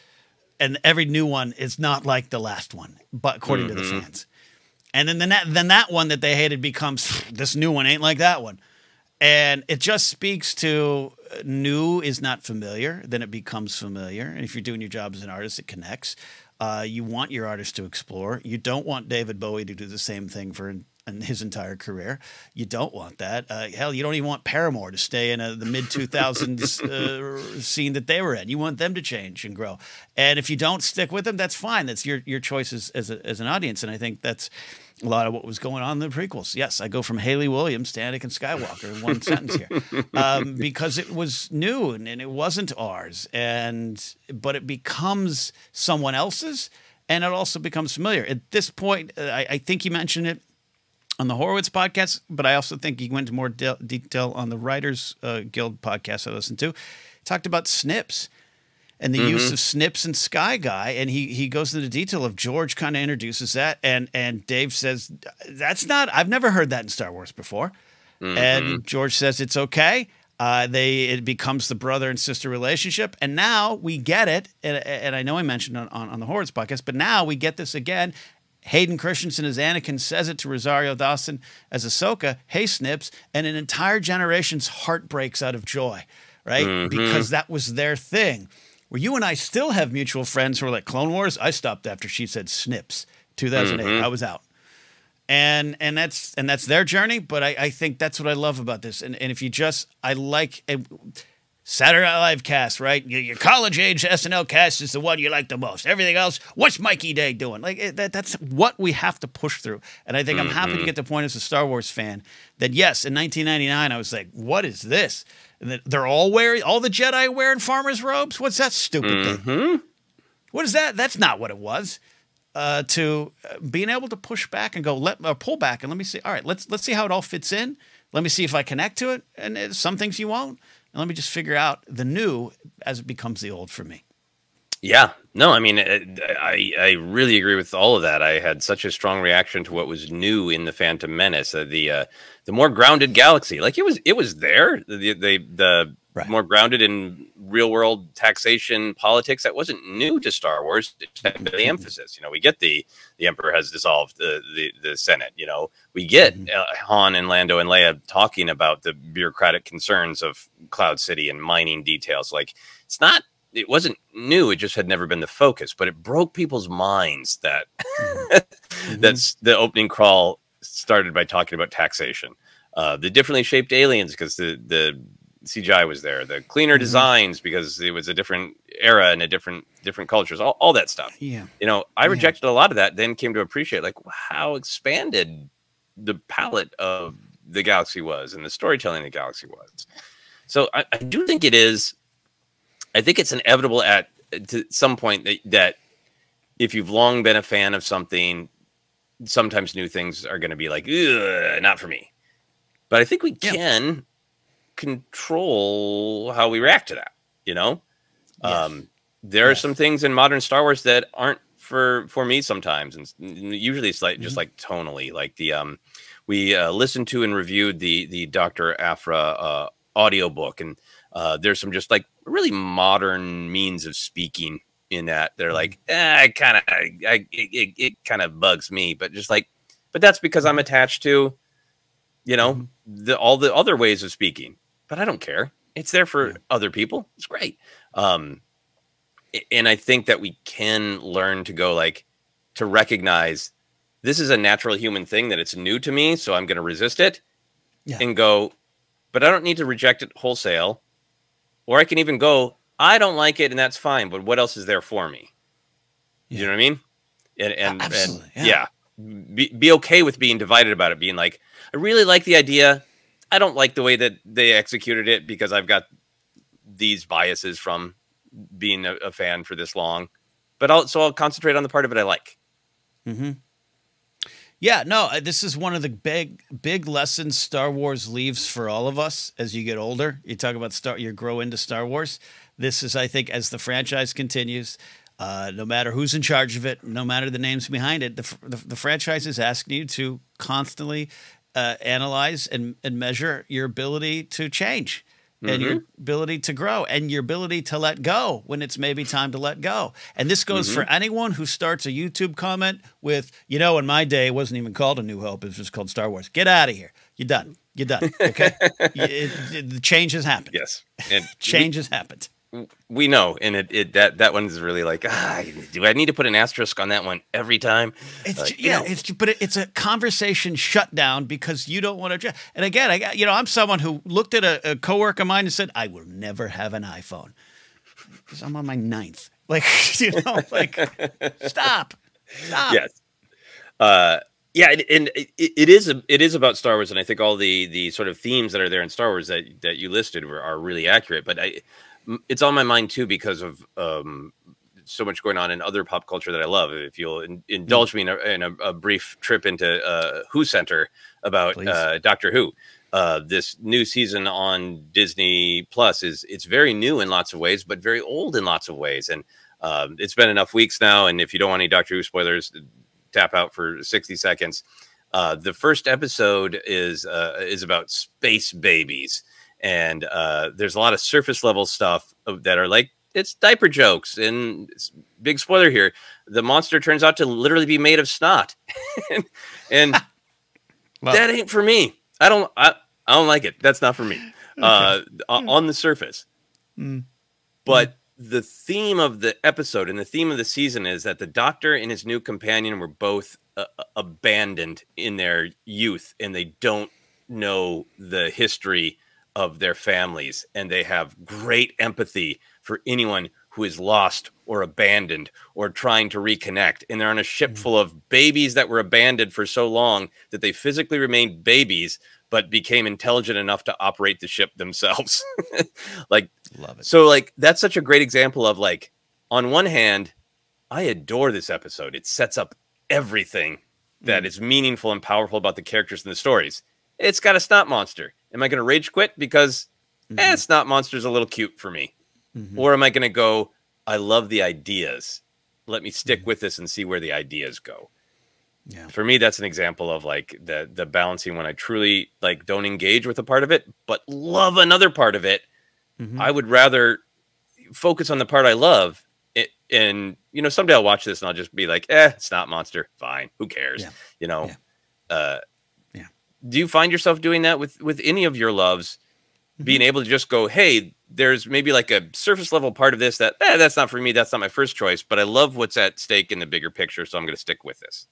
and every new one is not like the last one, but according to the fans. And then that one that they hated becomes, this new one ain't like that one. And it just speaks to new is not familiar, then it becomes familiar. And if you're doing your job as an artist, it connects. You want your artist to explore. You don't want David Bowie to do the same thing for in his entire career. You don't want that. Hell, you don't even want Paramore to stay in the mid-2000s scene that they were in. You want them to change and grow. And if you don't stick with them, that's fine. That's your choice as an audience. And I think that's a lot of what was going on in the prequels. Yes, I go from Haley Williams to Anakin Skywalker in one sentence here, because it was new and it wasn't ours. But it becomes someone else's, and it also becomes familiar. At this point, I think you mentioned it on the Horowitz podcast, but I also think he went into more detail on the Writers Guild podcast I listened to. He talked about snips and the use of snips and Sky Guy, and he goes into the detail of George kind of introduces that, and Dave says, I've never heard that in Star Wars before. And George says it's okay. It becomes the brother and sister relationship, and now we get it. And I know I mentioned on the Horowitz podcast, but now we get this again. Hayden Christensen as Anakin says it to Rosario Dawson as Ahsoka, "Hey, Snips," and an entire generation's heart breaks out of joy, right? Because that was their thing. Where you and I still have mutual friends who are like, Clone Wars, I stopped after she said Snips, 2008. I was out. And that's their journey, but I think that's what I love about this. And if you I like Saturday Night Live cast, right? Your college age SNL cast is the one you like the most. Everything else, what's Mikey Day doing? Like that's what we have to push through. And I think I'm happy to get the point as a Star Wars fan that yes, in 1999 I was like, what is this? And they're all the Jedi wearing farmers' robes. What's that stupid thing? What is that? That's not what it was. To being able to push back and go, pull back and let me see. All right, let's see how it all fits in. Let me see if I connect to it. And some things you won't. And let me just figure out the new as it becomes the old for me. Yeah, no, I mean, I really agree with all of that. I had such a strong reaction to what was new in the Phantom Menace, the more grounded galaxy. Like it was there. The more grounded in real world taxation politics. That wasn't new to Star Wars. It had the emphasis. You know, we get the Emperor has dissolved the Senate. You know, we get Han and Lando and Leia talking about the bureaucratic concerns of Cloud City and mining details. Like it wasn't new. It just had never been the focus, but it broke people's minds that that's the opening crawl started by talking about taxation, the differently shaped aliens because the CGI was there, the cleaner designs because it was a different era and a different cultures, all that stuff. Yeah, you know, I rejected a lot of that. Then came to appreciate like how expanded the palette of the galaxy was and the storytelling of the galaxy was. So I do think it is. I think it's inevitable to some point that if you've long been a fan of something, sometimes new things are going to be like, ugh, not for me. But I think we can control how we react to that. You know, there are some things in modern Star Wars that aren't for me sometimes, and usually it's like just like tonally. Like we listened to and reviewed the Dr. Aphra audiobook, and there's some just like really modern means of speaking in that. They're like, it kind of bugs me, but that's because I'm attached to, you know, all the other ways of speaking, but I don't care. It's there for other people. It's great. And I think that we can learn to go to recognize this is a natural human thing, that it's new to me. So I'm going to resist it and go, but I don't need to reject it wholesale. Or I can even go, I don't like it, and that's fine. But what else is there for me? You know what I mean? And be okay with being divided about it. Being like, I really like the idea. I don't like the way that they executed it because I've got these biases from being a fan for this long. But I'll concentrate on the part of it I like. Yeah, no, this is one of the big lessons Star Wars leaves for all of us as you get older. You talk about you grow into Star Wars. This is, I think, as the franchise continues, no matter who's in charge of it, no matter the names behind it, the franchise is asking you to constantly analyze and measure your ability to change. And your ability to grow and your ability to let go when it's maybe time to let go. And this goes for anyone who starts a YouTube comment with, you know, in my day, it wasn't even called A New Hope. It was just called Star Wars. Get out of here. You're done. You're done. Okay. The change has happened. Yes. And change has happened. We know, and that one's really like, do I need to put an asterisk on that one every time? It's it's a conversation shutdown because you don't want to. And again, I'm someone who looked at a coworker of mine and said, "I will never have an iPhone because I'm on my 9th." Like, stop. Yes. Yeah, and it is about Star Wars, and I think all the sort of themes that are there in Star Wars that you listed are really accurate. But it's on my mind too because of so much going on in other pop culture that I love. If you'll indulge me in a brief trip into ForceCenter about Doctor Who, this new season on Disney Plus it's very new in lots of ways, but very old in lots of ways. And it's been enough weeks now, and if you don't want any Doctor Who spoilers, tap out for 60 seconds. The first episode is about space babies. And there's a lot of surface level stuff that are like, it's diaper jokes. And big spoiler here, the monster turns out to literally be made of snot. and well, that ain't for me. I don't like it. That's not for me. On the surface. But the theme of the episode and the theme of the season is that the Doctor and his new companion were both abandoned in their youth, and they don't know the history of their families, and they have great empathy for anyone who is lost or abandoned or trying to reconnect. And they're on a ship full of babies that were abandoned for so long that they physically remained babies, but became intelligent enough to operate the ship themselves. Like, love it. So like, that's such a great example of like, on one hand, I adore this episode. It sets up everything that is meaningful and powerful about the characters and the stories. It's got a snot monster. Am I going to rage quit because snot monster's a little cute for me? Or am I going to go, I love the ideas. Let me stick with this and see where the ideas go. Yeah. For me, that's an example of like the balancing when I truly like don't engage with a part of it, but love another part of it. I would rather focus on the part I love. And, you know, someday I'll watch this and I'll just be like, it's not monster. Fine. Who cares? Yeah. You know, do you find yourself doing that with any of your loves, being able to just go, hey, there's maybe like a surface level part of this that that's not for me. That's not my first choice, but I love what's at stake in the bigger picture. So I'm going to stick with this.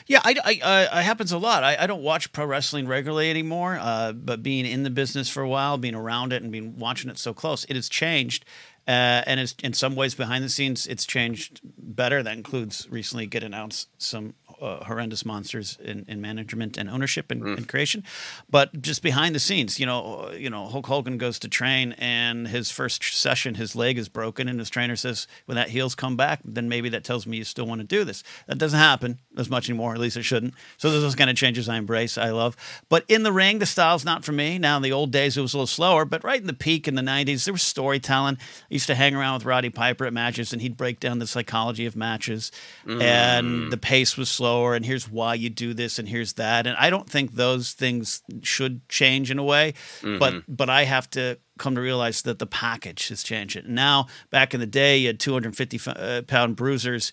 Yeah, I happens a lot. I don't watch pro wrestling regularly anymore, but being in the business for a while, being around it and being watching it so close, it has changed. And it's, in some ways behind the scenes, it's changed better. That includes recently get announced some horrendous monsters in management and ownership and creation. But just behind the scenes, you know, Hulk Hogan goes to train and his first session, his leg is broken. And his trainer says, when that heal's come back, then maybe that tells me you still want to do this. That doesn't happen as much anymore. At least it shouldn't. So there's those kind of changes I embrace, I love. But in the ring, the style's not for me. Now, in the old days, it was a little slower. But right in the peak in the 90s, there was storytelling. I used to hang around with Roddy Piper at matches, and he'd break down the psychology of matches. And the pace was slower, and here's why you do this, and here's that. And I don't think those things should change in a way. But I have to come to realize that the package has changed it. Now, back in the day, you had 250-pound bruisers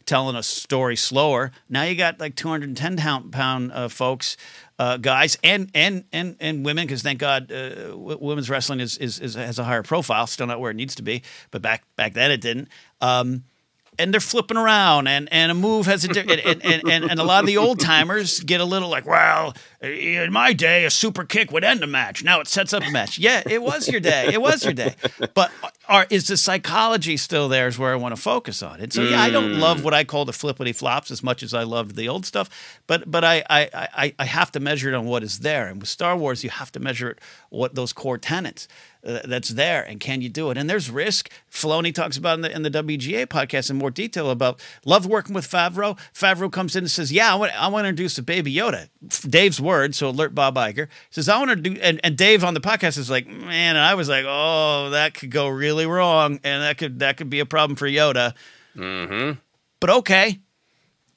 telling a story slower. Now you got like 210-pound folks, guys, and women, because thank God women's wrestling has a higher profile. Still not where it needs to be, but back then it didn't. And they're flipping around, and a move has and a lot of the old timers get a little like, well, in my day, a super kick would end a match. Now it sets up a match. Yeah, it was your day. It was your day. But is the psychology still there? Is where I want to focus on it. So yeah, I don't love what I call the flippity flops as much as I loved the old stuff. But I have to measure it on what is there. And with Star Wars, you have to measure it what those core tenets. That's there, and can you do it? And there's risk. Filoni talks about in the WGA podcast in more detail about love working with Favreau. Favreau comes in and says, "Yeah, I want to introduce a Baby Yoda." Dave's word, so alert Bob Iger says, "I want to do." And Dave on the podcast is like, "Man," and I was like, "Oh, that could go really wrong, and that could be a problem for Yoda." But okay.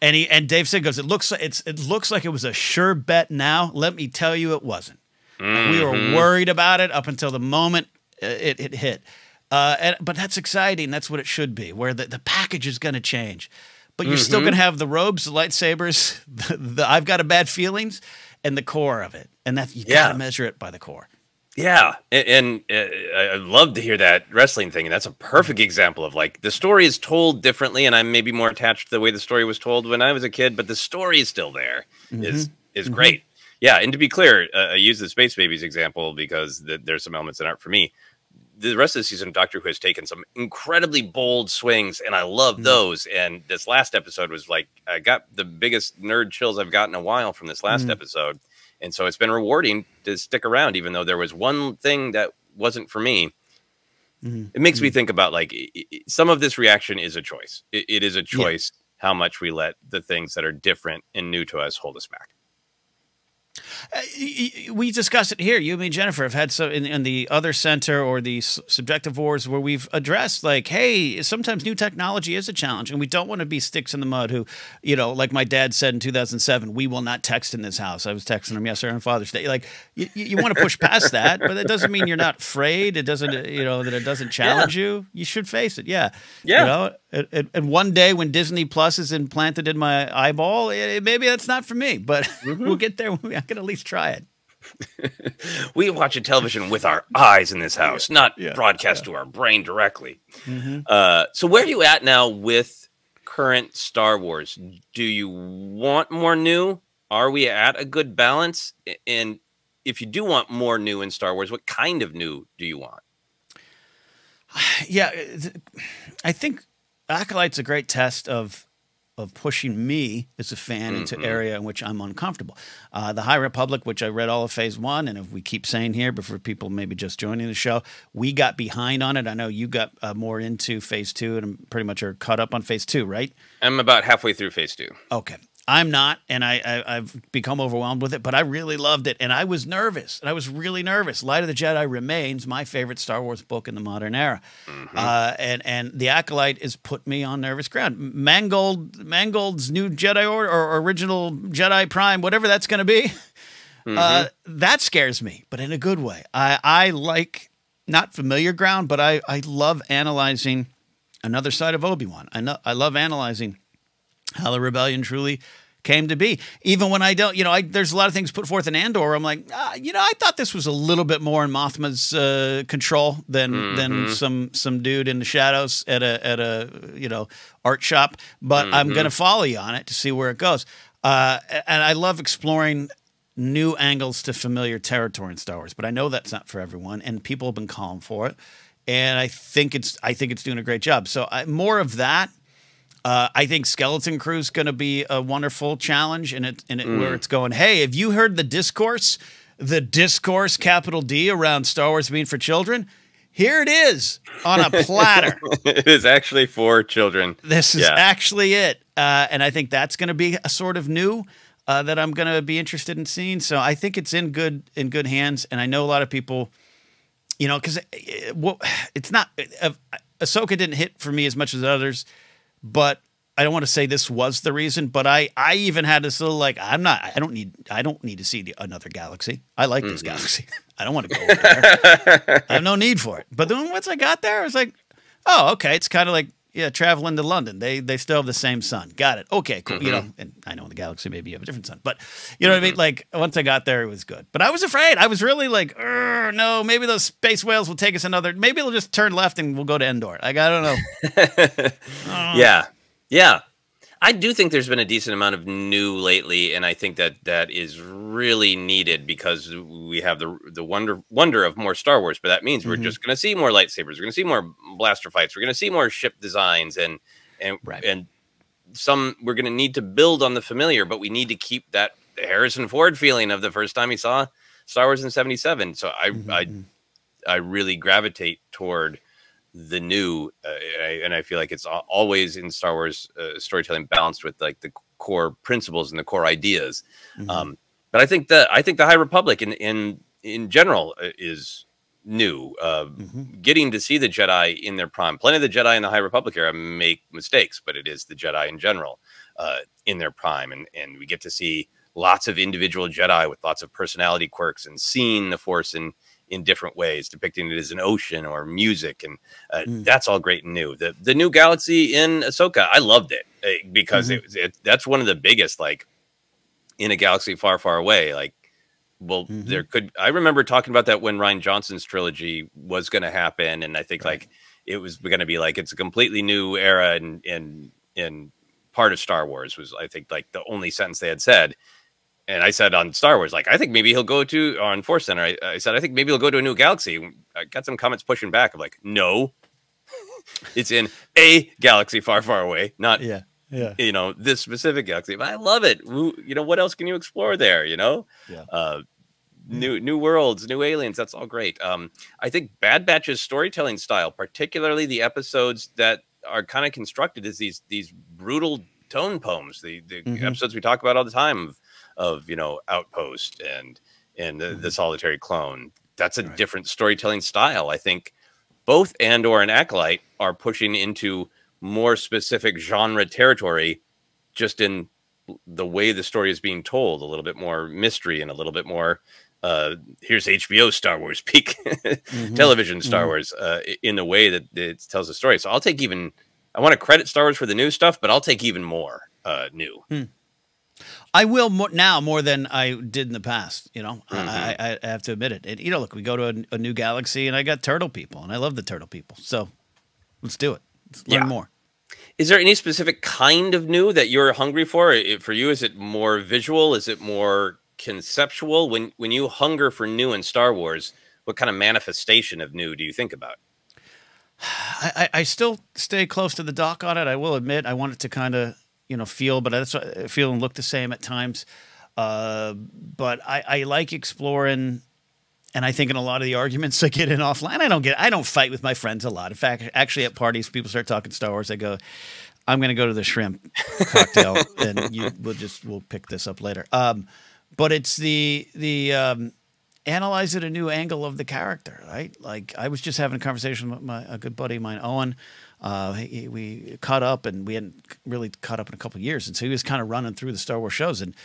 And Dave said, "Goes, it looks like it was a sure bet. Now, let me tell you, it wasn't." We were worried about it up until the moment it hit. But that's exciting. That's what it should be, where the package is going to change. But you're still going to have the robes, the lightsabers, the I've got a bad feelings, and the core of it. And you got to measure it by the core. Yeah, I'd love to hear that wrestling thing, and that's a perfect example of like the story is told differently, and I'm maybe more attached to the way the story was told when I was a kid, but the story is still there. Mm-hmm. Is Mm-hmm. great. Yeah, and to be clear, I use the Space Babies example because there's some elements that aren't for me. The rest of the season of Doctor Who has taken some incredibly bold swings, and I love those. And this last episode was like I got the biggest nerd chills I've gotten in a while from this last episode. And so it's been rewarding to stick around, even though there was one thing that wasn't for me. It makes me think about like some of this reaction is a choice. It is a choice how much we let the things that are different and new to us hold us back. We discussed it here. You, me, Jennifer have had some in the other center or the subjective wars where we've addressed like, hey, sometimes new technology is a challenge, and we don't want to be sticks in the mud. Who, you know, like my dad said in 2007, we will not text in this house. I was texting him yesterday on Father's Day. Like, you want to push past that, but that doesn't mean you're not afraid. It doesn't, you know, that it doesn't challenge you. You should face it. Yeah. You know, and one day when Disney Plus is implanted in my eyeball, maybe that's not for me, but we'll get there. I can at least try it. We watch a television with our eyes in this house, not broadcast to our brain directly. So where are you at now with current Star Wars? Do you want more new? Are we at a good balance? And if you do want more new in Star Wars, what kind of new do you want? Yeah, I think Acolyte's a great test of pushing me as a fan into area in which I'm uncomfortable. The High Republic, which I read all of Phase 1, and if we keep saying here, but for people maybe just joining the show, we got behind on it. I know you got more into Phase 2 and pretty much are caught up on Phase 2, right? I'm about halfway through Phase 2. Okay. I'm not, and I've become overwhelmed with it, but I really loved it, and I was nervous, and I was really nervous. Light of the Jedi remains my favorite Star Wars book in the modern era, and The Acolyte has put me on nervous ground. Mangold's new Jedi Order or original Jedi Prime, whatever that's going to be, that scares me, but in a good way. I like not familiar ground, but I love analyzing another side of Obi-Wan. I love analyzing how the rebellion truly came to be. Even when I don't, you know, there's a lot of things put forth in Andor. I'm like, you know, I thought this was a little bit more in Mothma's control than some dude in the shadows at a you know, art shop. But I'm going to follow you on it to see where it goes. And I love exploring new angles to familiar territory in Star Wars. But I know that's not for everyone, and people have been calling for it. And I think it's doing a great job. So more of that. I think Skeleton Crew's going to be a wonderful challenge, and where it's going. Hey, have you heard the discourse, capital D, around Star Wars being for children? Here it is on a platter. It is actually for children. This is actually it, and I think that's going to be a sort of new that I'm going to be interested in seeing. So I think it's in good hands, and I know a lot of people, you know, because it's not Ahsoka didn't hit for me as much as others. But I don't want to say this was the reason, but I even had this little like, I don't need to see another galaxy. I like this galaxy. I don't want to go over there. I have no need for it. But then once I got there, I was like, oh, okay. It's kind of like, traveling to London. They still have the same sun. Got it. Okay, cool. You know, and I know in the galaxy maybe you have a different sun, but you know what I mean? Like once I got there, it was good. But I was afraid. I was really like, no, maybe those space whales will take us maybe it'll just turn left and we'll go to Endor. Like, I don't know. Yeah. I do think there's been a decent amount of new lately, and I think that is really needed because we have the wonder of more Star Wars. But that means we're just going to see more lightsabers. We're going to see more blaster fights. We're going to see more ship designs, and some we're going to need to build on the familiar. But we need to keep that Harrison Ford feeling of the first time he saw Star Wars in '77. So I really gravitate toward the new, and I feel like it's always in Star Wars storytelling balanced with like the core principles and the core ideas. But I think the High Republic in general is new. Getting to see the Jedi in their prime. Plenty of the Jedi in the High Republic era make mistakes, but it is the Jedi in general in their prime, and we get to see lots of individual Jedi with lots of personality quirks and seeing the Force in different ways, depicting it as an ocean or music, and that's all great and new. The new galaxy in Ahsoka, I loved it because that's one of the biggest, like in a galaxy far, far away. Like well, Mm-hmm. there could. I remember talking about that when Rian Johnson's trilogy was going to happen, and I think like it was going to be like it's a completely new era in part of Star Wars was I think like the only sentence they had said. And I said on Star Wars, like, I think maybe he'll go to on ForceCenter. I said, I think maybe he'll go to a new galaxy. I got some comments pushing back of like, no, it's in a galaxy far, far away, not, you know, this specific galaxy. But I love it. You know, what else can you explore there? You know, new worlds, new aliens. That's all great. I think Bad Batch's storytelling style, particularly the episodes that are kind of constructed as these brutal tone poems, the episodes we talk about all the time of you know, Outpost and the Solitary Clone. That's a different storytelling style. I think both Andor and Acolyte are pushing into more specific genre territory, just in the way the story is being told, a little bit more mystery and a little bit more here's HBO Star Wars peak television Star Wars in the way that it tells the story. So I'll take even, I want to credit Star Wars for the new stuff, but I'll take even more new. I will now more than I did in the past. You know, I have to admit it. And, you know, look, we go to a new galaxy, and I got turtle people, and I love the turtle people. So let's do it. Let's learn more. Is there any specific kind of new that you're hungry for? For you, is it more visual? Is it more conceptual? When you hunger for new in Star Wars, what kind of manifestation of new do you think about? I still stay close to the dock on it. I will admit, I want it to kind of, you know, feel and look the same at times. But I like exploring, and I think in a lot of the arguments I get in offline, I don't fight with my friends a lot. In fact, actually at parties, people start talking Star Wars. I go, I'm going to go to the shrimp cocktail, and we'll pick this up later. But it's the analyze it a new angle of the character, right? Like I was just having a conversation with a good buddy of mine, Owen. We caught up, and we hadn't really caught up in a couple of years, and so he was kind of running through the Star Wars shows, and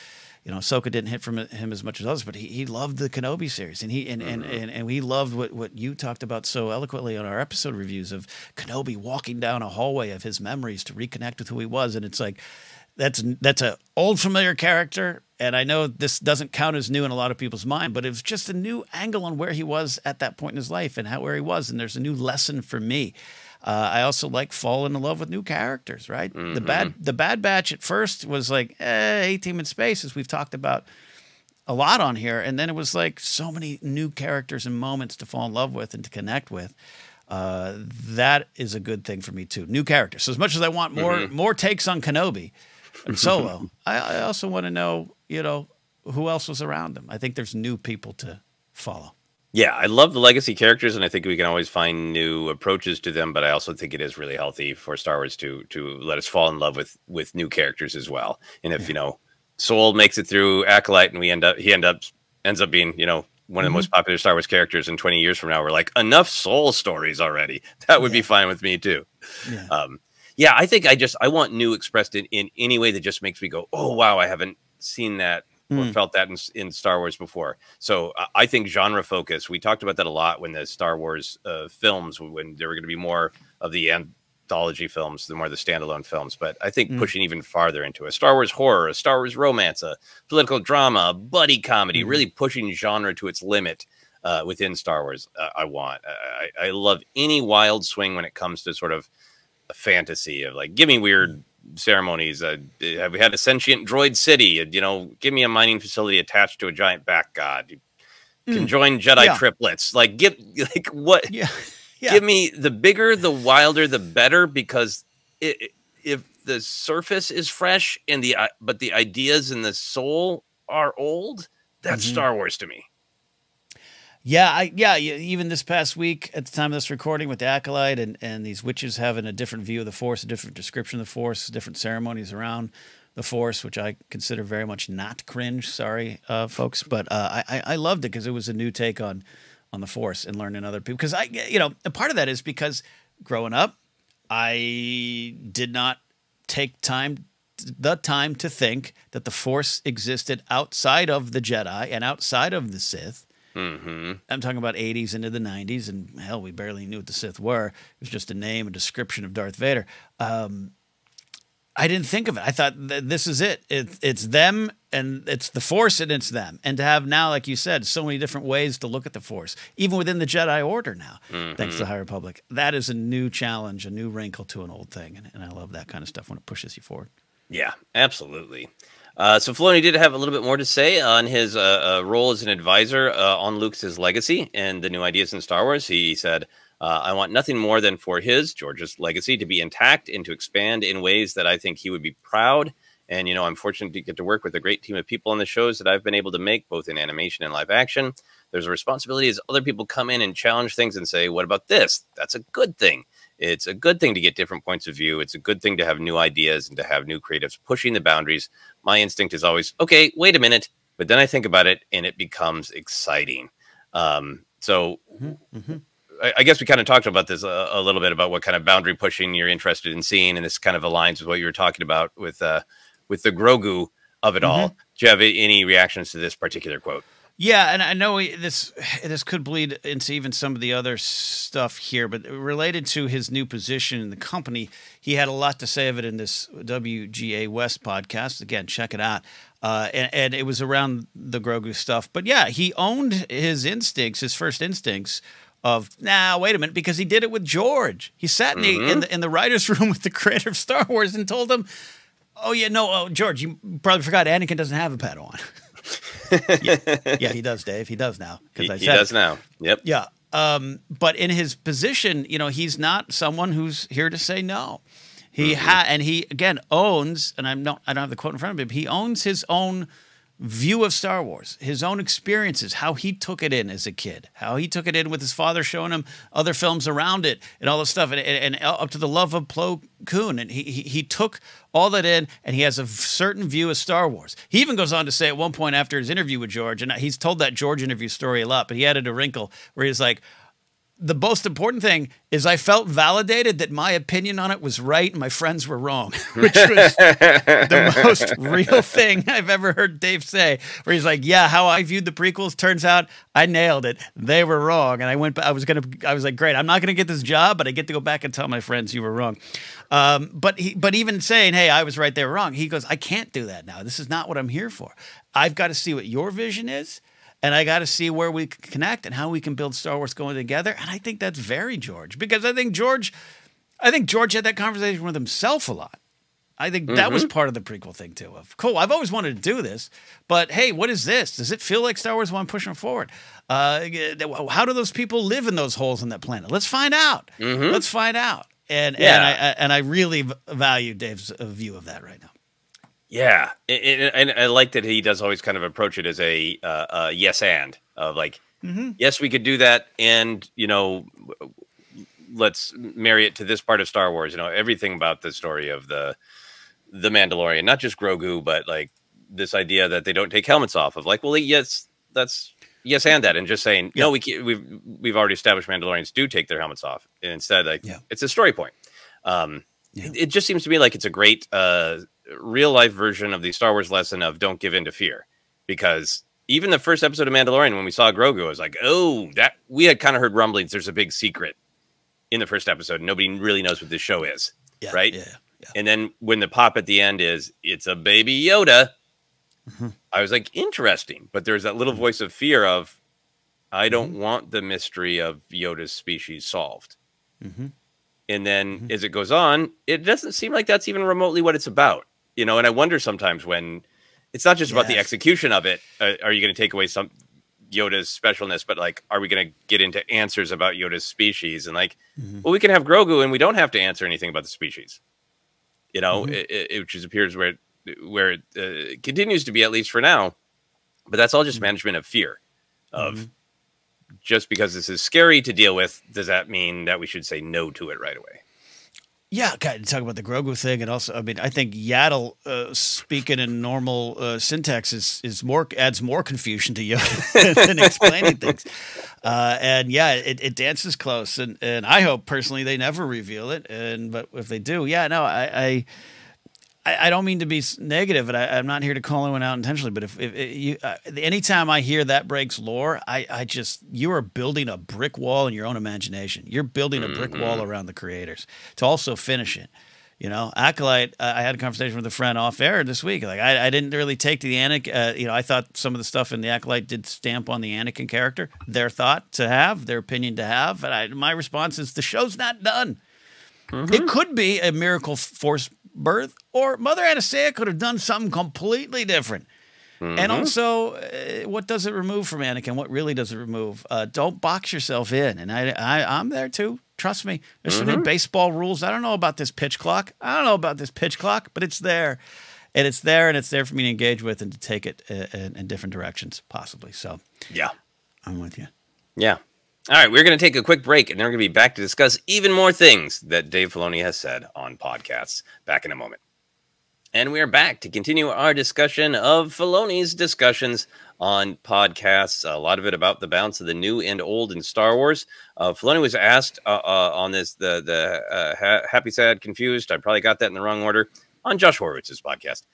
you know, Ahsoka didn't hit from him as much as others, but he loved the Kenobi series, and we loved what you talked about so eloquently on our episode reviews of Kenobi walking down a hallway of his memories to reconnect with who he was, and it's like that's a old familiar character, and I know this doesn't count as new in a lot of people's mind, but it was just a new angle on where he was at that point in his life and where he was, and there's a new lesson for me. I also like falling in love with new characters, right? The Bad Batch at first was like, A-Team in Space, as we've talked about a lot on here. And then it was like so many new characters and moments to fall in love with and to connect with. That is a good thing for me too. New characters. So as much as I want more takes on Kenobi and Solo, I also want to know, you know, who else was around him. I think there's new people to follow. Yeah, I love the legacy characters, and I think we can always find new approaches to them. But I also think it is really healthy for Star Wars to let us fall in love with new characters as well. And if you know, Soul makes it through Acolyte, and he ends up being, you know, one of the most popular Star Wars characters, in 20 years from now, we're like, enough Soul stories already. That would be fine with me too. Yeah, I think I want new expressed in any way that just makes me go, oh wow, I haven't seen that or felt that in Star Wars before. So I think genre focus, we talked about that a lot when the Star Wars films, when there were going to be more of the anthology films, the more the standalone films. But I think pushing even farther into a Star Wars horror, a Star Wars romance, a political drama, a buddy comedy, really pushing genre to its limit within Star Wars. I love any wild swing when it comes to sort of a fantasy of like, give me weird ceremonies. Have we had a sentient droid city? You know, give me a mining facility attached to a giant back god. You can join Jedi triplets. Like, give me the bigger, the wilder, the better. Because if the surface is fresh and but the ideas and the soul are old, that's Star Wars to me. Yeah, even this past week, at the time of this recording, with the Acolyte and these witches having a different view of the Force, a different description of the Force, different ceremonies around the Force, which I consider very much not cringe. Sorry, folks, but I loved it because it was a new take on the Force and learning other people. Because a part of that is because growing up, I did not take the time to think that the Force existed outside of the Jedi and outside of the Sith. I'm talking about 80s into the 90s, and hell, we barely knew what the Sith were. It was just a name, a description of Darth Vader. I didn't think of it. I thought this is it. It's them, and it's the Force, and it's them. And to have now, like you said, so many different ways to look at the Force, even within the Jedi Order now, thanks to the High Republic. That is a new challenge, a new wrinkle to an old thing, and I love that kind of stuff when it pushes you forward. Yeah, absolutely. So Filoni did have a little bit more to say on his role as an advisor on Lucas's legacy and the new ideas in Star Wars. He said, I want nothing more than for George's legacy to be intact and to expand in ways that I think he would be proud. And, you know, I'm fortunate to get to work with a great team of people on the shows that I've been able to make, both in animation and live action. There's a responsibility as other people come in and challenge things and say, what about this? That's a good thing. It's a good thing to get different points of view. It's a good thing to have new ideas and to have new creatives pushing the boundaries. My instinct is always, okay, wait a minute. But then I think about it and it becomes exciting. I guess we kind of talked about this a little bit about what kind of boundary pushing you're interested in seeing. And this kind of aligns with what you were talking about with the Grogu of it all. Do you have any reactions to this particular quote? Yeah, and I know this could bleed into even some of the other stuff here, but related to his new position in the company, he had a lot to say of it in this WGA West podcast. Again, check it out. And it was around the Grogu stuff. But yeah, he owned his instincts, his first instincts of, wait a minute, because he did it with George. He sat in the writer's room with the creator of Star Wars and told him, George, you probably forgot Anakin doesn't have a Padawan. yeah, he does, Dave. He does now. He does now. Yep. Yeah. But in his position, he's not someone who's here to say no. And he again owns, and I don't have the quote in front of me, but he owns his own view of Star Wars, his own experiences, how he took it in as a kid, how he took it in with his father showing him other films around it and all this stuff, and up to the love of Plo Koon. And he took all that in, and he has a certain view of Star Wars. He even goes on to say at one point after his interview with George, and he's told that George interview story a lot, but he added a wrinkle where he's like, the most important thing is I felt validated that my opinion on it was right and my friends were wrong, which was the most real thing I've ever heard Dave say, where he's like, yeah, how I viewed the prequels, turns out I nailed it. They were wrong. And I was like, great, I'm not going to get this job, but I get to go back and tell my friends you were wrong. But even saying, hey, I was right, they were wrong, he goes, I can't do that now. This is not what I'm here for. I've got to see what your vision is. And I got to see where we can connect and how we can build Star Wars going together. And I think that's very George, because I think George had that conversation with himself a lot. I think that was part of the prequel thing too. Of cool, I've always wanted to do this, but hey, what is this? Does it feel like Star Wars while I'm pushing forward? How do those people live in those holes on that planet? Let's find out. Let's find out. And I really value Dave's view of that right now. Yeah, and I like that he does always kind of approach it as a yes and of like, yes, we could do that, and let's marry it to this part of Star Wars. Everything about the story of the Mandalorian, not just Grogu, but like this idea that they don't take helmets off. Of like, well, yes, that's yes and that, and just saying no, we've already established Mandalorians do take their helmets off, and instead, like, it's a story point. It just seems to me like it's a great real life version of the Star Wars lesson of don't give in to fear, because even the first episode of Mandalorian, when we saw Grogu, I was like, oh, that we had kind of heard rumblings. There's a big secret in the first episode. Nobody really knows what this show is. Right. Yeah. And then when the pop at the end is, it's a baby Yoda. I was like, interesting. But there's that little voice of fear of, I don't want the mystery of Yoda's species solved. And then as it goes on, it doesn't seem like that's even remotely what it's about. And I wonder sometimes when it's not just about the execution of it. Are you going to take away some Yoda's specialness, but like, are we going to get into answers about Yoda's species? And like, well, we can have Grogu and we don't have to answer anything about the species, it just appears where it continues to be, at least for now. But that's all just management of fear of just because this is scary to deal with. Does that mean that we should say no to it right away? Yeah, kind of talk about the Grogu thing, and also, I mean, I think Yaddle speaking in normal syntax adds more confusion to Yoda than explaining things. And yeah, it dances close, and I hope personally they never reveal it. But if they do, I don't mean to be negative, and I'm not here to call anyone out intentionally. But if you, anytime I hear that breaks lore, you are building a brick wall in your own imagination. You're building a brick wall around the creators to also finish it. You know, Acolyte, I had a conversation with a friend off air this week. Like, I didn't really take to the Anakin. I thought some of the stuff in the Acolyte did stamp on the Anakin character, their thought to have, their opinion to have. And my response is the show's not done. It could be a miracle force birth, or Mother Anastasia could have done something completely different. And also, what does it remove from Anakin? What really does it remove? Don't box yourself in. And I'm there too. Trust me. There's so many baseball rules. I don't know about this pitch clock. But it's there. And it's there, and it's there for me to engage with and to take it in different directions, possibly. So, yeah, I'm with you. Yeah. All right, we're going to take a quick break, and then we're going to be back to discuss even more things that Dave Filoni has said on podcasts. Back in a moment. And we are back to continue our discussion of Filoni's discussions on podcasts. A lot of it about the balance of the new and old in Star Wars. Filoni was asked on this, Happy, Sad, Confused. I probably got that in the wrong order. On Josh Horowitz's podcast.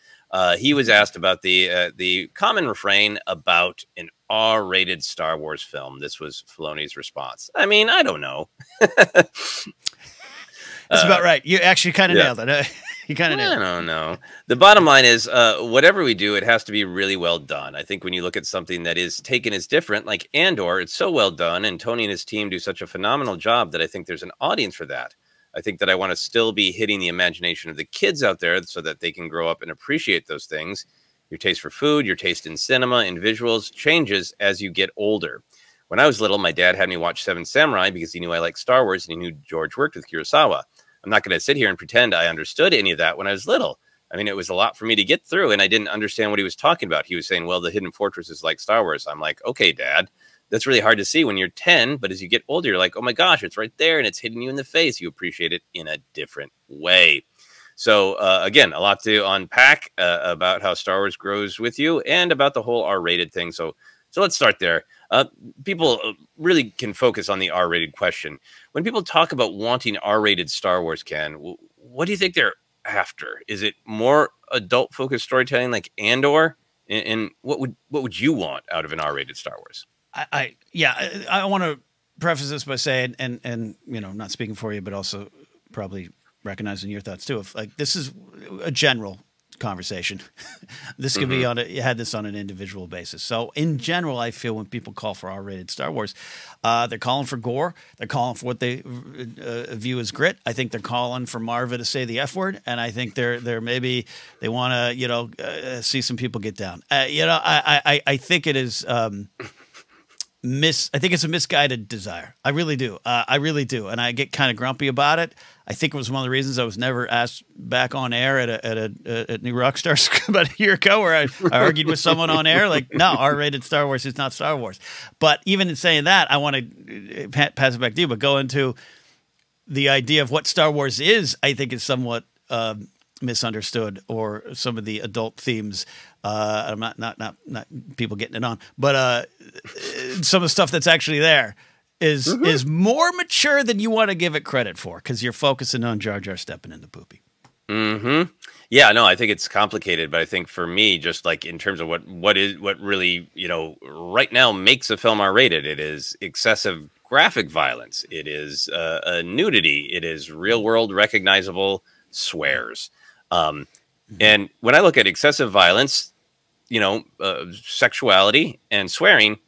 He was asked about the common refrain about an R-rated Star Wars film. This was Filoni's response. I mean, I don't know. That's about right. You actually kind of nailed it. You kind of nailed it. I don't know. The bottom line is, whatever we do, it has to be really well done. I think when you look at something that is taken as different, like Andor, it's so well done, and Tony and his team do such a phenomenal job that I think there's an audience for that. I think that I want to still be hitting the imagination of the kids out there so that they can grow up and appreciate those things. Your taste for food, your taste in cinema and visuals changes as you get older. When I was little, my dad had me watch Seven Samurai because he knew I liked Star Wars and he knew George worked with Kurosawa. I'm not going to sit here and pretend I understood any of that when I was little. I mean, it was a lot for me to get through, and I didn't understand what he was talking about. He was saying, well, the Hidden Fortress is like Star Wars. I'm like, okay, Dad, that's really hard to see when you're 10, but as you get older, you're like, oh my gosh, it's right there, and it's hitting you in the face. You appreciate it in a different way. So, again, a lot to unpack about how Star Wars grows with you and about the whole R-rated thing. So let's start there. People really can focus on the R-rated question. When people talk about wanting R-rated Star Wars, Ken, what do you think they're after? Is it more adult-focused storytelling like Andor? And what would you want out of an R-rated Star Wars? I want to preface this by saying, and you know, not speaking for you, but also probably recognizing your thoughts too. If like this is a general conversation, this could be on you had this on an individual basis. So in general, I feel when people call for R-rated Star Wars, they're calling for gore. They're calling for what they view as grit. I think they're calling for Marva to say the F word, and I think they're maybe they want to see some people get down. I think it is. I think it's a misguided desire. I really do. And I get kind of grumpy about it. I think it was one of the reasons I was never asked back on air at New Rockstars about a year ago, where I argued with someone on air like, no, R-rated Star Wars is not Star Wars. But even in saying that, I want to pass it back to you, but go into the idea of what Star Wars is. I think is somewhat misunderstood, or some of the adult themes. I'm not people getting it on, but some of the stuff that's actually there is more mature than you want to give it credit for, because you're focusing on Jar Jar stepping in the poopy. Yeah, no, I think it's complicated, but I think for me, just like in terms of what really, right now makes a film R-rated, it is excessive graphic violence. It is a nudity. It is real world recognizable swears. And when I look at excessive violence, sexuality and swearing,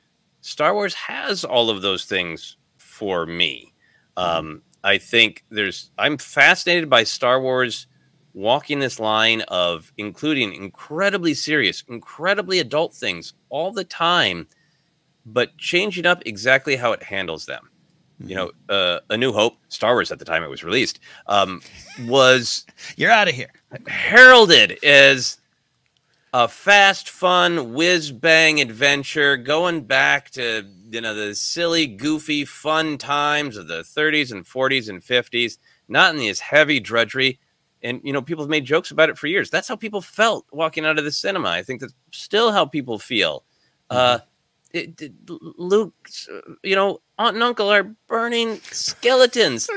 Star Wars has all of those things for me. I think I'm fascinated by Star Wars walking this line of including incredibly serious, incredibly adult things all the time, but changing up exactly how it handles them. A New Hope, Star Wars at the time it was released, was you're out of here heralded as a fast, fun, whiz-bang adventure going back to, the silly, goofy, fun times of the 30s and 40s and 50s, not in this heavy drudgery. And, people have made jokes about it for years. That's how people felt walking out of the cinema. I think that's still how people feel. Luke's, aunt and uncle are burning skeletons.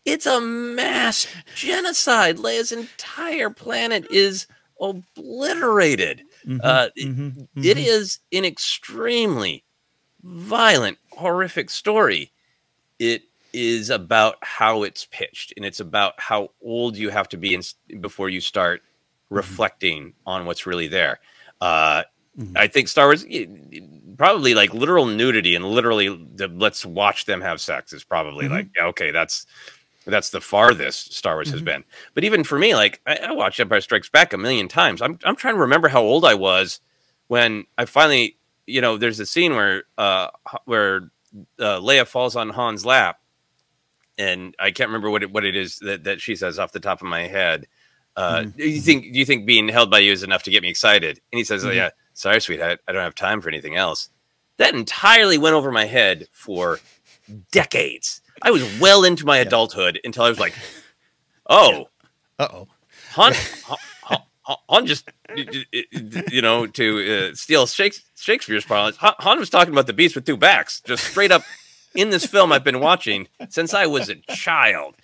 It's a mass genocide. Leia's entire planet is obliterated. It is an extremely violent, horrific story. It is about how it's pitched, and it's about how old you have to be before you start reflecting on what's really there. I think Star Wars, probably like literal nudity and literally let's watch them have sex is probably like, okay, that's the farthest Star Wars has been. But even for me, like I watched Empire Strikes Back a million times. I'm trying to remember how old I was when I finally, you know, there's a scene where Leia falls on Han's lap, and I can't remember what it is that she says off the top of my head. Do you think being held by you is enough to get me excited? And he says, oh, yeah, sorry, sweetheart, I don't have time for anything else. That entirely went over my head for decades. I was well into my adulthood until I was like, oh, Han just, you know, to steal Shakespeare's parlance, Han was talking about the beast with two backs, just straight up in this film I've been watching since I was a child.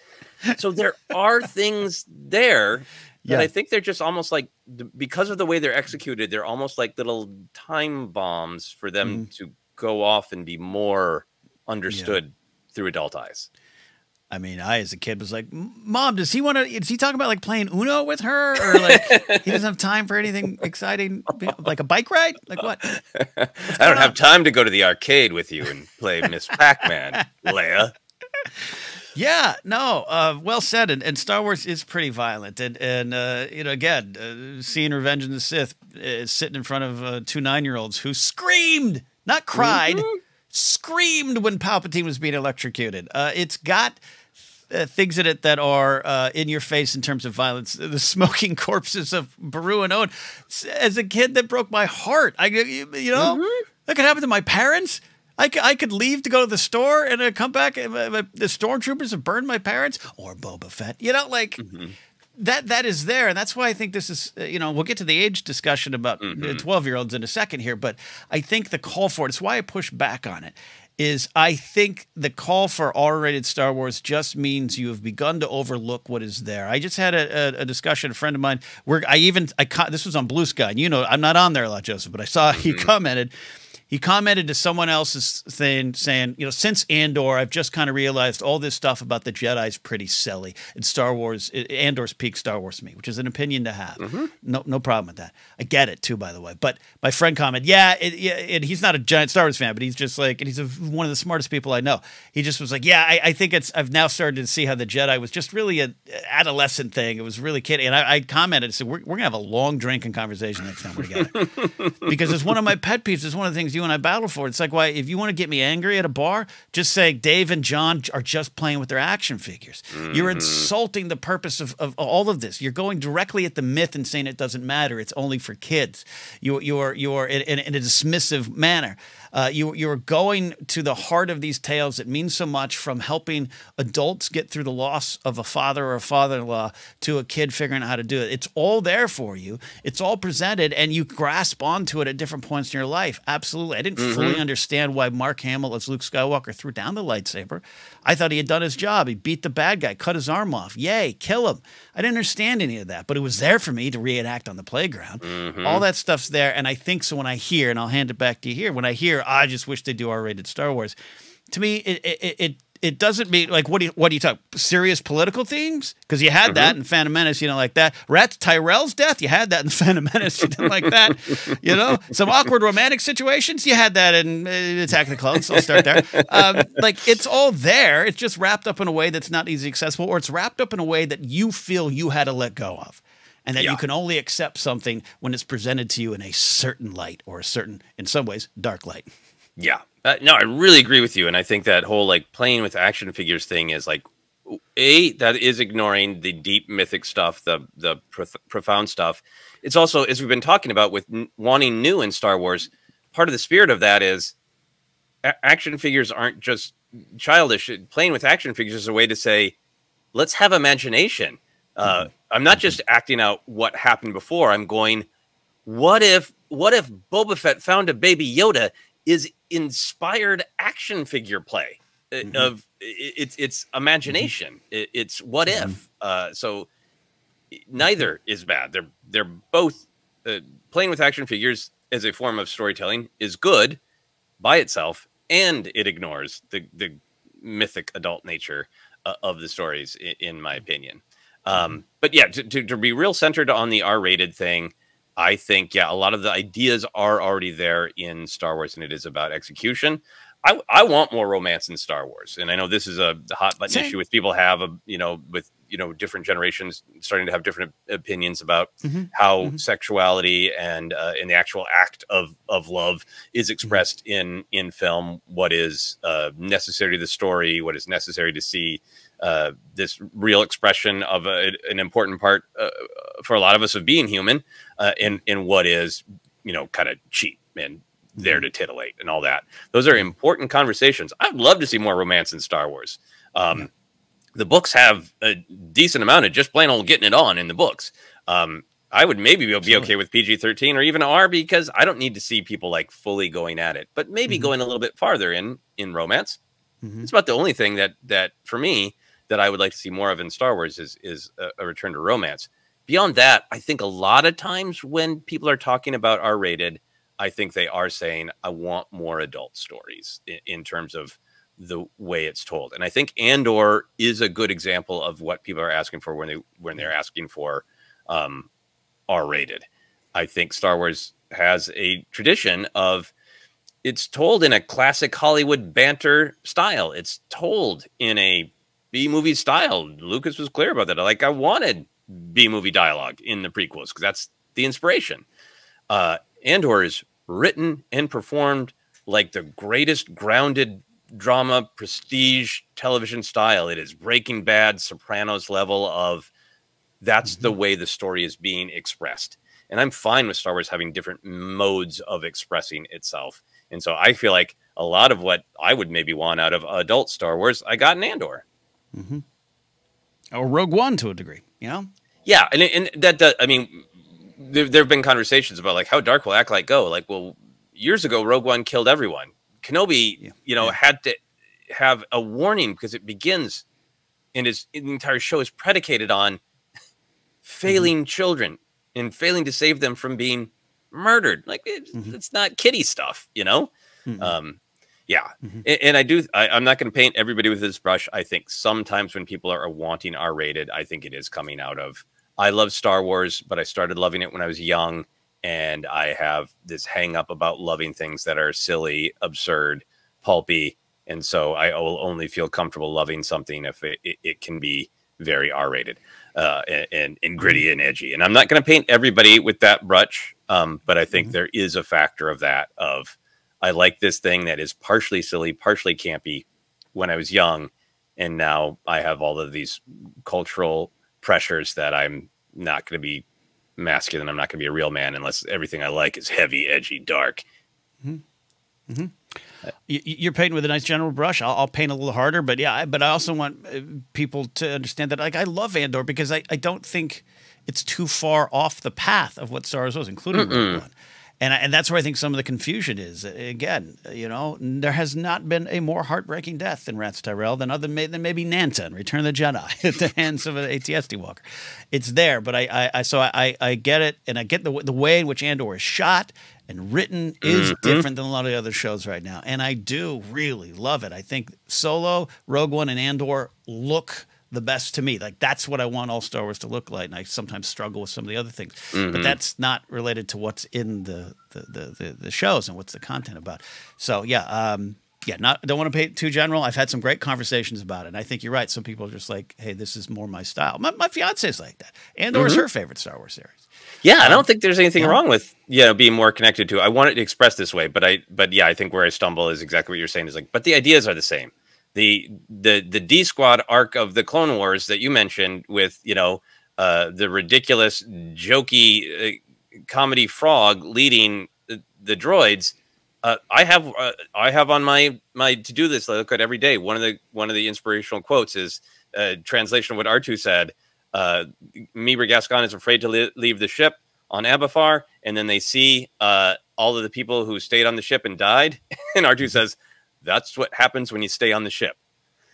So there are things there that I think they're just almost like, because of the way they're executed, they're almost like little time bombs for them to go off and be more understood through adult eyes. I mean, I, as a kid, was like, Mom, is he talking about like playing Uno with her? Or like he doesn't have time for anything exciting, like a bike ride? Like what? I don't have time to go to the arcade with you and play Miss Pac-Man, Leia. Yeah, no, well said. And Star Wars is pretty violent. And you know, again, seeing Revenge of the Sith sitting in front of 2 9-year-olds who screamed, not cried, screamed when Palpatine was being electrocuted. It's got things in it that are in your face in terms of violence. The smoking corpses of Beru and Owen. As a kid, that broke my heart. You know, that could happen to my parents. I could leave to go to the store and come back and the stormtroopers have burned my parents, or Boba Fett. You know, like that is there. And that's why I think this is, you know, we'll get to the age discussion about 12-year-olds in a second here. But I think the call for it, it's why I push back on it, is I think the call for R-rated Star Wars just means you have begun to overlook what is there. I just had a discussion, a friend of mine, where this was on Blue Sky. And you know, I'm not on there a lot, Joseph, but I saw he commented. He commented to someone else's thing saying, you know, since Andor, I've just kind of realized all this stuff about the Jedi is pretty silly. And Star Wars, Andor's peak Star Wars to me, which is an opinion to have. No problem with that. I get it too, by the way. But my friend commented, and he's not a giant Star Wars fan, but he's just like, and he's one of the smartest people I know. He just was like, I think I've now started to see how the Jedi was just really an adolescent thing. It was really kidding. And I commented and said, we're going to have a long drinking conversation next time we're together. Because it's one of my pet peeves. It's one of the things you and I battle for. It's like, why, if you want to get me angry at a bar, just say Dave and John are just playing with their action figures. You're insulting the purpose of all of this. You're going directly at the myth and saying it doesn't matter. It's only for kids. You are in a dismissive manner. You are going to the heart of these tales that mean so much, from helping adults get through the loss of a father or a father-in-law to a kid figuring out how to do it. It's all there for you. It's all presented, and you grasp onto it at different points in your life. Absolutely. I didn't fully understand why Mark Hamill as Luke Skywalker threw down the lightsaber. I thought he had done his job. He beat the bad guy, cut his arm off. Yay, kill him. I didn't understand any of that, but it was there for me to reenact on the playground. All that stuff's there, and I think so when I hear, and I'll hand it back to you here, when I hear, I just wish they do R-rated Star Wars, to me, it doesn't mean, like, what do you talk, serious political themes? Because you had that in Phantom Menace, you know, like that. Rat Tyrell's death, you had that in Phantom Menace, you didn't like that. You know, some awkward romantic situations, you had that in Attack of the Clones, so I'll start there. Like, it's all there. It's just wrapped up in a way that's not easily accessible, or it's wrapped up in a way that you feel you had to let go of. And that you can only accept something when it's presented to you in a certain light, or a certain, in some ways, dark light. Yeah. No, I really agree with you. And I think that whole, like, playing with action figures thing is, like, that is ignoring the deep mythic stuff, the profound stuff. It's also, as we've been talking about with wanting new in Star Wars, part of the spirit of that is action figures aren't just childish. Playing with action figures is a way to say, let's have imagination. I'm not just acting out what happened before. I'm going, what if Boba Fett found a baby Yoda is inspired action figure play of it's imagination. It's what if. So neither is bad. They're both playing with action figures as a form of storytelling is good by itself, and it ignores the mythic adult nature of the stories, in my opinion. But yeah, to be real centered on the R-rated thing, I think, yeah, a lot of the ideas are already there in Star Wars, and it is about execution. I want more romance in Star Wars, and I know this is a hot button issue with people have with different generations starting to have different opinions about how sexuality and in the actual act of love is expressed in film. What is necessary to the story? What is necessary to see this real expression of an important part for a lot of us of being human, in what is kind of cheap and there to titillate and all that. Those are important conversations. I'd love to see more romance in Star Wars. The books have a decent amount of just plain old getting it on in the books. I would maybe be okay with PG-13 or even R, because I don't need to see people like fully going at it, but maybe going a little bit farther in romance. It's about the only thing that for me that I would like to see more of in Star Wars is a return to romance. Beyond that, I think a lot of times when people are talking about R-rated, I think they are saying, I want more adult stories in terms of the way it's told. And I think Andor is a good example of what people are asking for when they're asking for R-rated. I think Star Wars has a tradition of, it's told in a classic Hollywood banter style. It's told in a B-movie style. Lucas was clear about that. Like, I wanted B-movie dialogue in the prequels because that's the inspiration. Andor is written and performed like the greatest grounded drama prestige television style. It is Breaking Bad, Sopranos level of, that's the way the story is being expressed. And I'm fine with Star Wars having different modes of expressing itself. And so I feel like a lot of what I would maybe want out of adult Star Wars, I got in Andor. Or Rogue One to a degree, Yeah, and that I mean, there have been conversations about like how dark will Acolyte go. Like, well, years ago, Rogue One killed everyone. Kenobi, had to have a warning because it begins, and the entire show is predicated on failing children and failing to save them from being murdered. Like, it's not kiddie stuff, Yeah. And I'm not going to paint everybody with this brush. I think sometimes when people are wanting R-rated, I think it is coming out of, I love Star Wars, but I started loving it when I was young, and I have this hang up about loving things that are silly, absurd, pulpy. And so I will only feel comfortable loving something if it can be very R-rated and gritty and edgy. And I'm not going to paint everybody with that brush, but I think there is a factor of that, of, I like this thing that is partially silly, partially campy when I was young, and now I have all of these cultural pressures that I'm not going to be masculine. I'm not going to be a real man unless everything I like is heavy, edgy, dark. You're painting with a nice general brush. I'll paint a little harder, but yeah, but I also want people to understand that, like, I love Andor because I don't think it's too far off the path of what Star Wars was, including Rogue One. And that's where I think some of the confusion is. Again, there has not been a more heartbreaking death in Rance Tyrell than maybe Nanta in Return of the Jedi at the hands of an AT-ST walker. It's there, but I get it, and I get the way in which Andor is shot and written is different than a lot of the other shows right now, and I do really love it. I think Solo, Rogue One, and Andor look the best to me. Like, that's what I want all Star Wars to look like. And I sometimes struggle with some of the other things, but that's not related to what's in the shows and what's the content about. So yeah, don't want to paint too general. I've had some great conversations about it, and I think you're right. Some people are just like, hey, this is more my style. My fiance is like that. Andor is her favorite Star Wars series. Yeah, I don't think there's anything wrong with being more connected to it. I want it to express this way, but yeah, I think where I stumble is exactly what you're saying. Is like, but the ideas are the same. The D Squad arc of the Clone Wars that you mentioned with the ridiculous jokey comedy frog leading the droids. I have on my to-do list I look at every day. One of the inspirational quotes is translation of what R2 said. Meeber Gascon is afraid to leave the ship on Abafar, and then they see all of the people who stayed on the ship and died, and R2 says, that's what happens when you stay on the ship.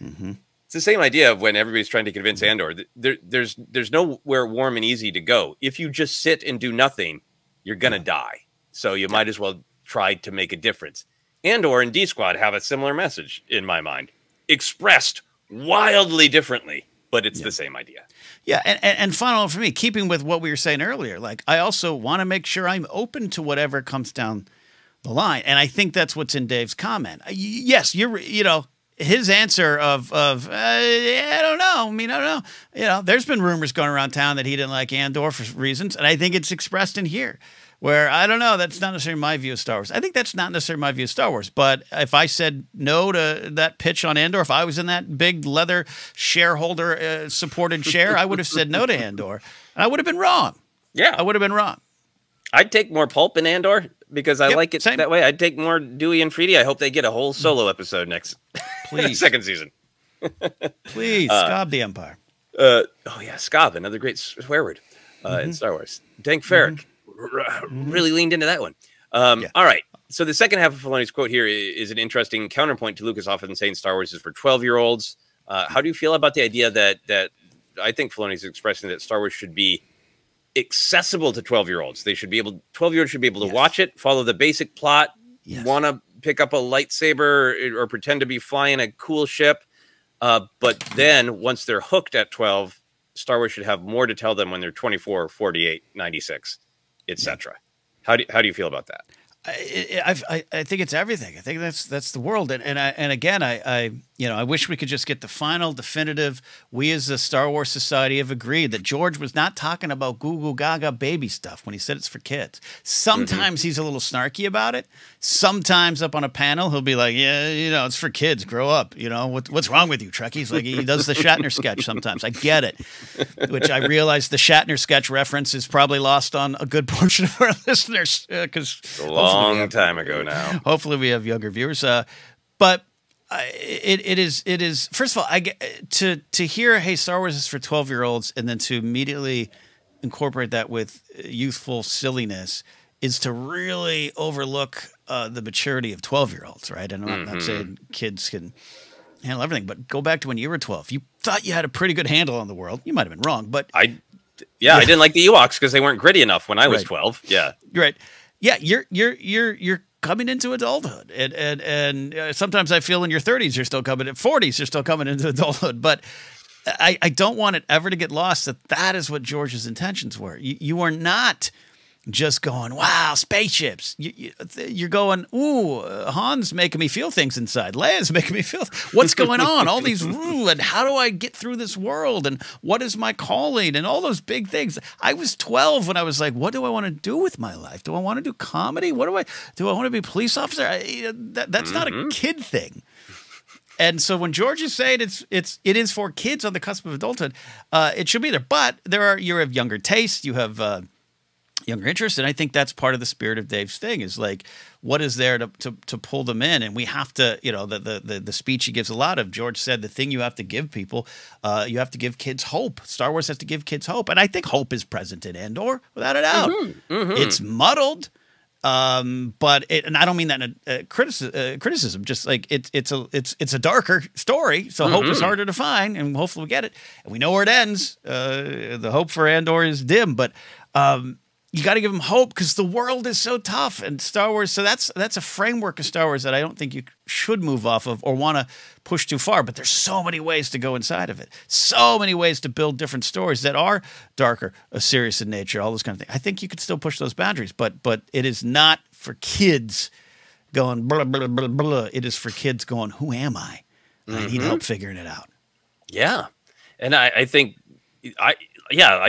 It's the same idea of when everybody's trying to convince Andor. There's nowhere warm and easy to go. If you just sit and do nothing, you're going to die. So you might as well try to make a difference. Andor and D-Squad have a similar message in my mind. expressed wildly differently, but it's the same idea. Yeah, and final for me, keeping with what we were saying earlier, like I also want to make sure I'm open to whatever comes down the line, and I think that's what's in Dave's comment. Yes, his answer of I don't know. I mean, I don't know. There's been rumors going around town that he didn't like Andor for reasons, and I think it's expressed in here. Where I don't know, that's not necessarily my view of Star Wars. I think that's not necessarily my view of Star Wars. But if I said no to that pitch on Andor, if I was in that big leather shareholder supported chair, I would have said no to Andor. And I would have been wrong. Yeah. I would have been wrong. I'd take more pulp in Andor because I like it same. that way. I'd take more Dewey and Freedy. I hope they get a whole solo episode next second season. Please, Scob the Empire. Scob, another great swear word in Star Wars. Dank Farrik. Really leaned into that one. All right. So the second half of Filoni's quote here is an interesting counterpoint to Lucas often saying Star Wars is for 12-year-olds. How do you feel about the idea that I think Filoni's expressing that Star Wars should be accessible to 12-year-olds? 12-year-olds should be able to watch it, follow the basic plot, want to pick up a lightsaber or pretend to be flying a cool ship. But then once they're hooked at 12, Star Wars should have more to tell them when they're 24, 48, 96. Etc. How do you feel about that? I think it's everything. I think that's the world. And again, I wish we could just get the final definitive. We as the Star Wars Society have agreed that George was not talking about goo goo gaga baby stuff when he said it's for kids. Sometimes he's a little snarky about it. Sometimes up on a panel he'll be like, yeah, it's for kids. Grow up. What's wrong with you, Trekkies? Like he does the Shatner sketch sometimes. I get it, which I realize the Shatner sketch reference is probably lost on a good portion of our listeners because long time ago now. Hopefully we have younger viewers. But it is first of all, I get to hear, hey, Star Wars is for 12-year-olds, and then to immediately incorporate that with youthful silliness is to really overlook the maturity of 12-year-olds, right? And I'm not saying kids can handle everything, but go back to when you were 12. You thought you had a pretty good handle on the world. You might have been wrong, but I didn't like the Ewoks because they weren't gritty enough when I was 12. Yeah, right. Yeah, you're coming into adulthood, and sometimes I feel in your 30s you're still coming, at 40s you're still coming into adulthood. But I don't want it ever to get lost that is what George's intentions were. You are not just going, wow, spaceships. You're going, ooh, Han's making me feel things inside. Leia's making me feel what's going on. All these, and how do I get through this world? And what is my calling? And all those big things. I was 12 when I was like, what do I want to do with my life? Do I want to do comedy? Do I want to be a police officer? That's not a kid thing. And so when George is saying it is for kids on the cusp of adulthood, it should be there. But you have younger tastes. You have younger interest, and I think that's part of the spirit of Dave's thing is like what is there to pull them in. And we have to, the speech he gives a lot of, George said the thing you have to give people, you have to give kids hope. Star Wars has to give kids hope, and I think hope is present in Andor without a doubt. It's muddled, but and I don't mean that in a criticism, just like it's a darker story, so hope is harder to find, and hopefully we get it, and we know where it ends. The hope for Andor is dim, but you got to give them hope because the world is so tough, and Star Wars. So that's a framework of Star Wars that I don't think you should move off of or want to push too far. But there's so many ways to go inside of it, so many ways to build different stories that are darker, serious in nature, all those kind of things. I think you could still push those boundaries, but it is not for kids going blah blah blah blah. It is for kids going, who am I? I need help figuring it out. Yeah, and I think I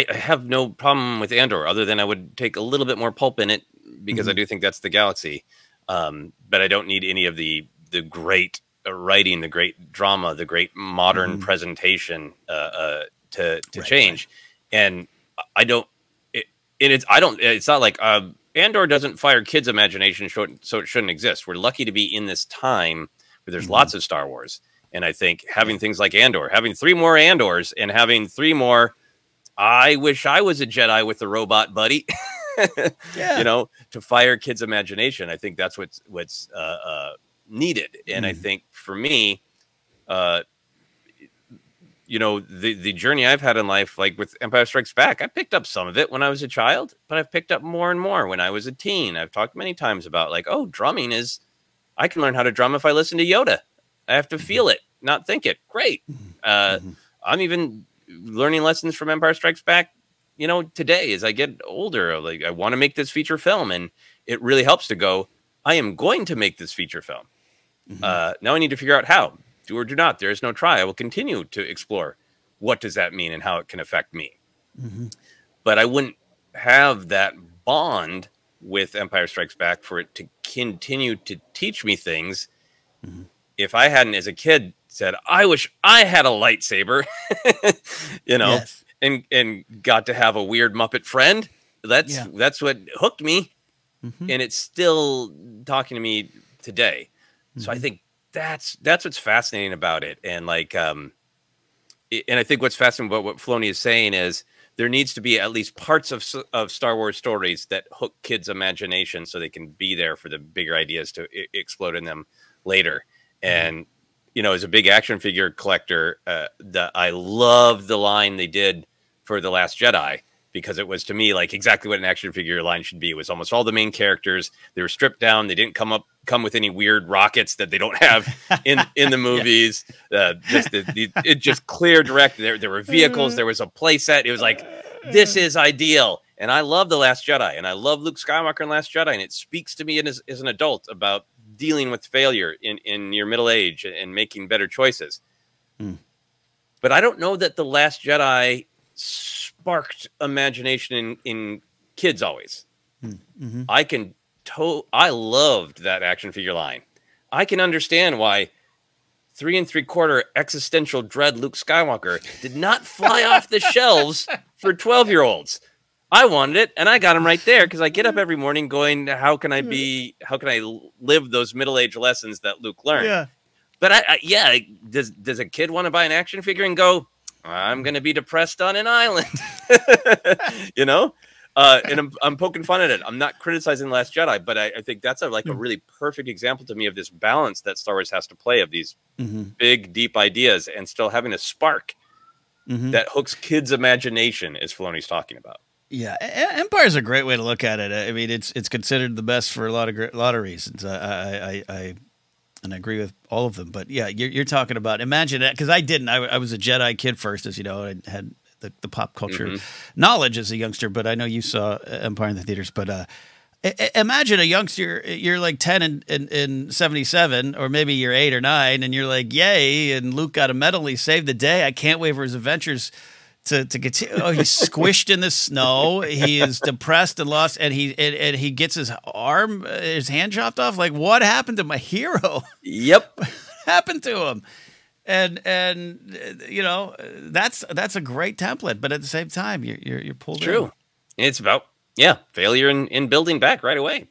have no problem with Andor, other than I would take a little bit more pulp in it because I do think that's the galaxy. But I don't need any of the great writing, the great drama, the great modern presentation to change. Right. And I don't. It's not like Andor doesn't fire kids' imagination, so it shouldn't exist. We're lucky to be in this time where there's lots of Star Wars, and I think having things like Andor, having 3 more Andors, and having 3 more. I wish I was a Jedi with a robot buddy, to fire kids' imagination. I think that's what's needed. And I think for me, the journey I've had in life, like with Empire Strikes Back, I picked up some of it when I was a child, but I've picked up more and more when I was a teen. I've talked many times about like, drumming I can learn how to drum if I listen to Yoda. I have to feel it. not think it. Great. I'm even learning lessons from Empire Strikes Back, today as I get older. Like, I want to make this feature film, and it really helps to go, I am going to make this feature film. Now I need to figure out how. Do or do not. There is no try. I will continue to explore what does that mean and how it can affect me. But I wouldn't have that bond with Empire Strikes Back for it to continue to teach me things if I hadn't, as a kid, said, I wish I had a lightsaber, Yes. and got to have a weird Muppet friend. That's what hooked me. And it's still talking to me today. So I think that's what's fascinating about it. And like, and I think what's fascinating about what Filoni is saying is there needs to be at least parts of Star Wars stories that hook kids' imagination so they can be there for the bigger ideas to explode in them later. And, as a big action figure collector, I love the line they did for The Last Jedi, because it was, to me, like exactly what an action figure line should be. It was almost all the main characters. They were stripped down. They didn't come with any weird rockets that they don't have in the movies. Just clear, direct. There were vehicles. There was a play set. It was like, this is ideal. And I love The Last Jedi, and I love Luke Skywalker in Last Jedi. And it speaks to me as an adult about dealing with failure in your middle age and making better choices. But I don't know that The Last Jedi sparked imagination in kids always. I loved that action figure line. I can understand why 3 3/4 existential dread Luke Skywalker did not fly off the shelves for 12-year-olds. I wanted it, and I got him right there, because I get up every morning going, how can I live those middle-age lessons that Luke learned? Yeah. But does a kid want to buy an action figure and go, I'm going to be depressed on an island? And I'm poking fun at it. I'm not criticizing The Last Jedi, but I think that's a really perfect example to me of this balance that Star Wars has to play, of these big, deep ideas and still having a spark that hooks kids' imagination, as Filoni's talking about. Yeah, Empire is a great way to look at it. I mean, it's considered the best for a lot of reasons. I agree with all of them. But yeah, you're talking about, imagine that, because I didn't. I was a Jedi kid first, as you know. I had the pop culture knowledge as a youngster, but I know you saw Empire in the theaters. But imagine a youngster, you're like 10 in 77, or maybe you're 8 or 9, and you're like, yay, and Luke got a medal, he saved the day. I can't wait for his adventures to continue. Oh, he's squished in the snow. He is depressed and lost, and he gets his hand chopped off. Like, what happened to my hero? Yep. What happened to him? And that's a great template, but at the same time, you're pulled True. in. It's about failure in building back right away.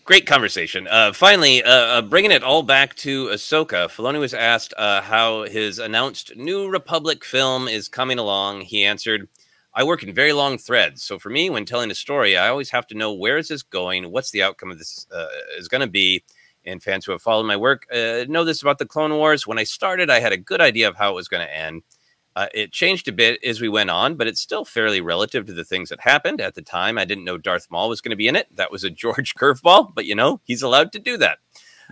Great conversation. Finally, bringing it all back to Ahsoka, Filoni was asked how his announced New Republic film is coming along. He answered, I work in very long threads. So for me, when telling a story, I always have to know, where is this going? What's the outcome of this is going to be? And fans who have followed my work know this about the Clone Wars. When I started, I had a good idea of how it was going to end. It changed a bit as we went on, but it's still fairly relative to the things that happened. At the time, I didn't know Darth Maul was going to be in it. That was a George curveball, but he's allowed to do that.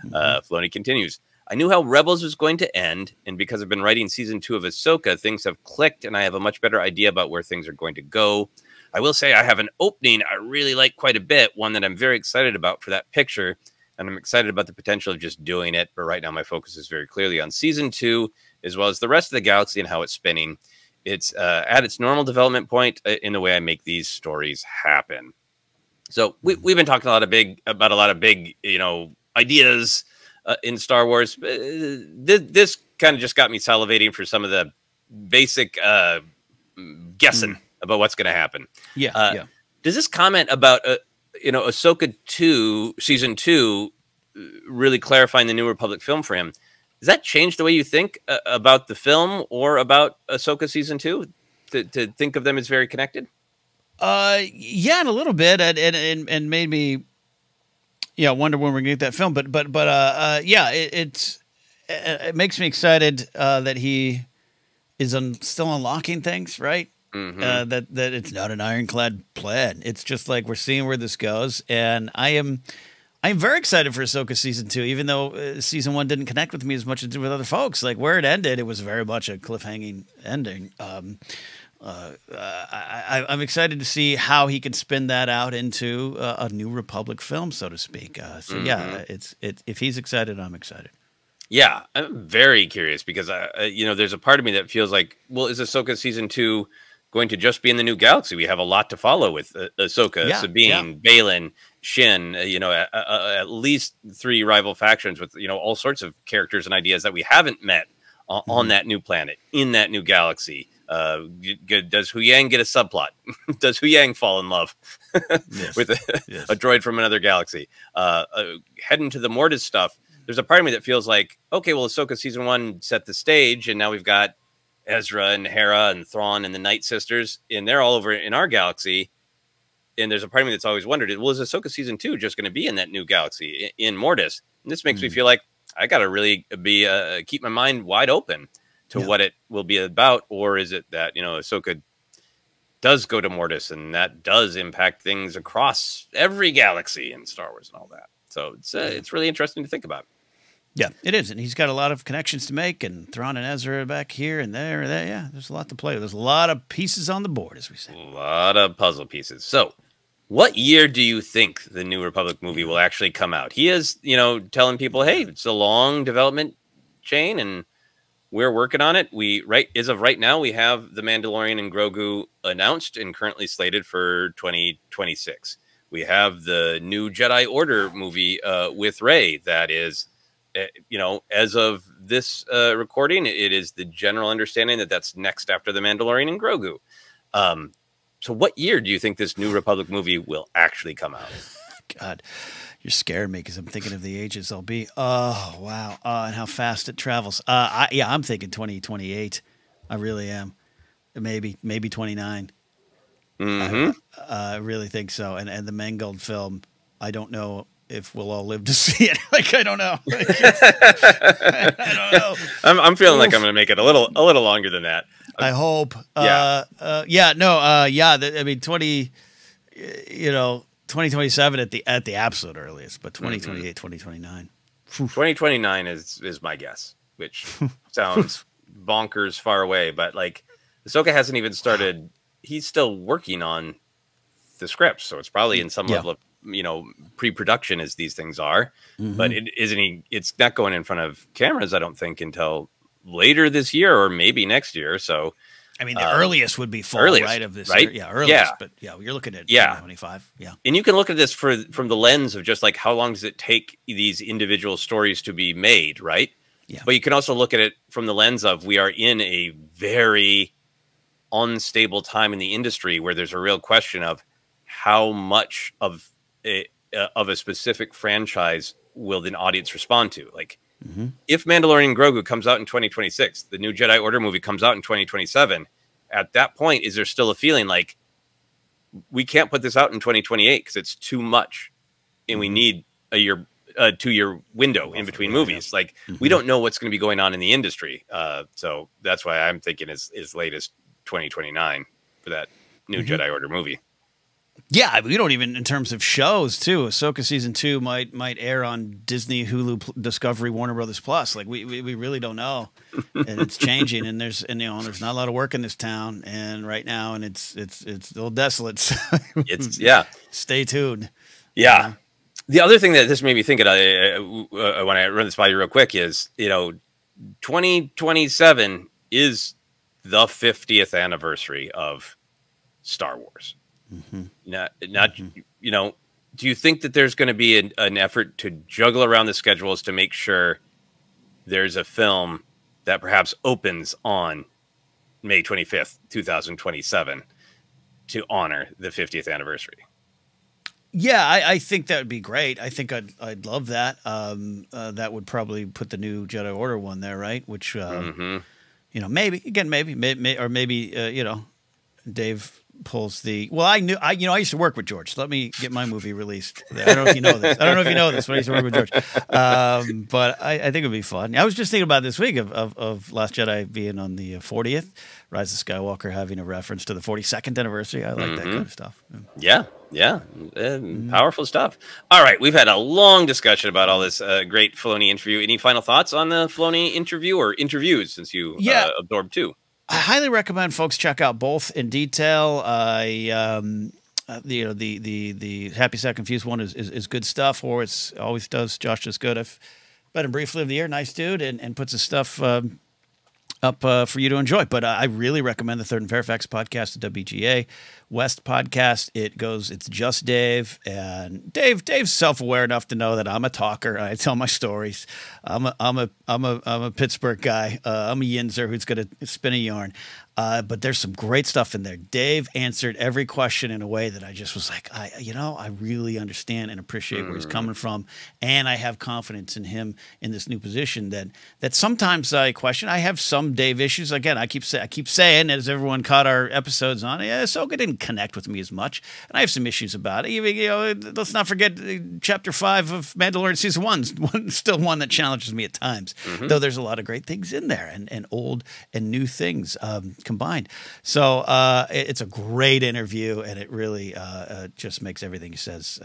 Filoni continues, I knew how Rebels was going to end, and because I've been writing season 2 of Ahsoka, things have clicked, and I have a much better idea about where things are going to go. I will say I have an opening I really like quite a bit, one that I'm very excited about for that picture, and I'm excited about the potential of just doing it. But right now, my focus is very clearly on season 2, as well as the rest of the galaxy and how it's spinning. It's at its normal development point in the way I make these stories happen. So we've been talking about a lot of big ideas in Star Wars. This kind of just got me salivating for some of the basic guessing about what's going to happen. Yeah. Does this comment about Ahsoka 2, season 2, really clarifying the New Republic film for him, does that change the way you think about the film or about Ahsoka season 2? To think of them as very connected? Yeah, in a little bit, and made me, wonder when we're gonna get that film. But yeah, it makes me excited that he is still unlocking things, right? That it's not an ironclad plan. It's just like we're seeing where this goes, and I am I'm very excited for Ahsoka season 2, even though season 1 didn't connect with me as much as it did with other folks. Like where it ended, it was very much a cliffhanging ending. I'm excited to see how he can spin that out into a New Republic film, so to speak. Yeah, if he's excited, I'm excited. Yeah, I'm very curious because there's a part of me that feels like, well, is Ahsoka season 2 going to just be in the new galaxy? We have a lot to follow with Ahsoka, Sabine, Baylan, Shin. At least 3 rival factions with all sorts of characters and ideas that we haven't met on that new planet in that new galaxy. Does Hu Yang get a subplot? Does Hu Yang fall in love with a droid from another galaxy? Heading to the Mortis stuff. There's a part of me that feels like, okay, well, Ahsoka season 1 set the stage, and now we've got Ezra and Hera and Thrawn and the Night Sisters, and they're all over in our galaxy. And there's a part of me that's always wondered, well, is Ahsoka season 2 just going to be in that new galaxy in Mortis? And this makes me feel like I got to really be keep my mind wide open to what it will be about, or is it that Ahsoka does go to Mortis, and that does impact things across every galaxy in Star Wars and all that. So it's really interesting to think about. Yeah, it is, and he's got a lot of connections to make, and Thrawn and Ezra are back here and there. Yeah, there's a lot to play with. There's a lot of pieces on the board, as we say. A lot of puzzle pieces. So, what year do you think the New Republic movie will actually come out? He is, telling people, hey, it's a long development chain, and we're working on it. As of right now, we have The Mandalorian and Grogu announced and currently slated for 2026. We have the new Jedi Order movie with Rey that is, as of this recording, it is the general understanding that that's next after The Mandalorian and Grogu. So what year do you think this New Republic movie will actually come out? God, you're scaring me because I'm thinking of the ages I'll be. Oh, wow. And how fast it travels. I'm thinking 2028. I really am. Maybe 29. I really think so. And the Mangold film, I don't know if we'll all live to see it. I don't know. I don't know. I'm feeling like I'm going to make it a little longer than that. I hope. Yeah. 2027 at the absolute earliest, but 2028, 2029. 2029 is my guess, which sounds bonkers far away, but like Ahsoka hasn't even started. He's still working on the script, so it's probably in some level of pre-production as these things are. But it's not going in front of cameras, I don't think, until later this year or maybe next year. So I mean, the earliest would be fall, right? Of this, right? Yeah, earliest. But you're looking at 2025. Yeah, and you can look at this from the lens of just like how long does it take these individual stories to be made, right? Yeah. But you can also look at it from the lens of we are in a very unstable time in the industry where there's a real question of how much of a specific franchise will the audience respond to. Like, if Mandalorian Grogu comes out in 2026, the new Jedi Order movie comes out in 2027, at that point, is there still a feeling like we can't put this out in 2028 because it's too much and we need a 2-year window in between movies? Like, we don't know what's going to be going on in the industry. So that's why I'm thinking as late as 2029 for that new Jedi Order movie. Yeah, we don't even, in terms of shows too. Ahsoka season 2 might air on Disney, Hulu, Discovery, Warner Brothers Plus. Like we really don't know, and it's changing. And there's not a lot of work in this town, and right now, and it's a little desolate. So stay tuned. Yeah. The other thing that this made me think of when I run this by you real quick is 2027 is the 50th anniversary of Star Wars. Do you think that there's going to be an effort to juggle around the schedules to make sure there's a film that perhaps opens on May 25th, 2027 to honor the 50th anniversary? Yeah, I think that would be great. I think I'd love that. That would probably put the new Jedi Order one there, right? Which, maybe Dave pulls the. Well, I used to work with George. So let me get my movie released. I don't know if you know this. But I used to work with George. But I think it'd be fun. I was just thinking about this week of Last Jedi being on the 40th, Rise of Skywalker having a reference to the 42nd anniversary. I like that kind of stuff. Yeah. Yeah, powerful stuff. All right, we've had a long discussion about all this great Filoni interview. Any final thoughts on the Filoni interview or interviews, since you absorbed two? I highly recommend folks check out both in detail. The Happy Sad Confused one is good stuff. Horowitz always does. Josh does good. I've met him briefly of the year. Nice dude, and puts his stuff up for you to enjoy. But I really recommend the Third and Fairfax podcast, the WGA West podcast. It's just Dave, and Dave's self-aware enough to know that I'm a talker. I tell my stories. I'm a Pittsburgh guy. I'm a yinzer who's going to spin a yarn. But there's some great stuff in there. Dave answered every question in a way that I just was like, I really understand and appreciate where he's coming from, and I have confidence in him in this new position. That sometimes I question. I have some Dave issues. Again, I keep saying, as everyone caught our episodes on, Ahsoka didn't connect with me as much, and I have some issues about it. Let's not forget Chapter 5 of Mandalorian Season 1, still one that challenges me at times, though there's a lot of great things in there, and old and new things combined. So it's a great interview, and it really just makes everything he says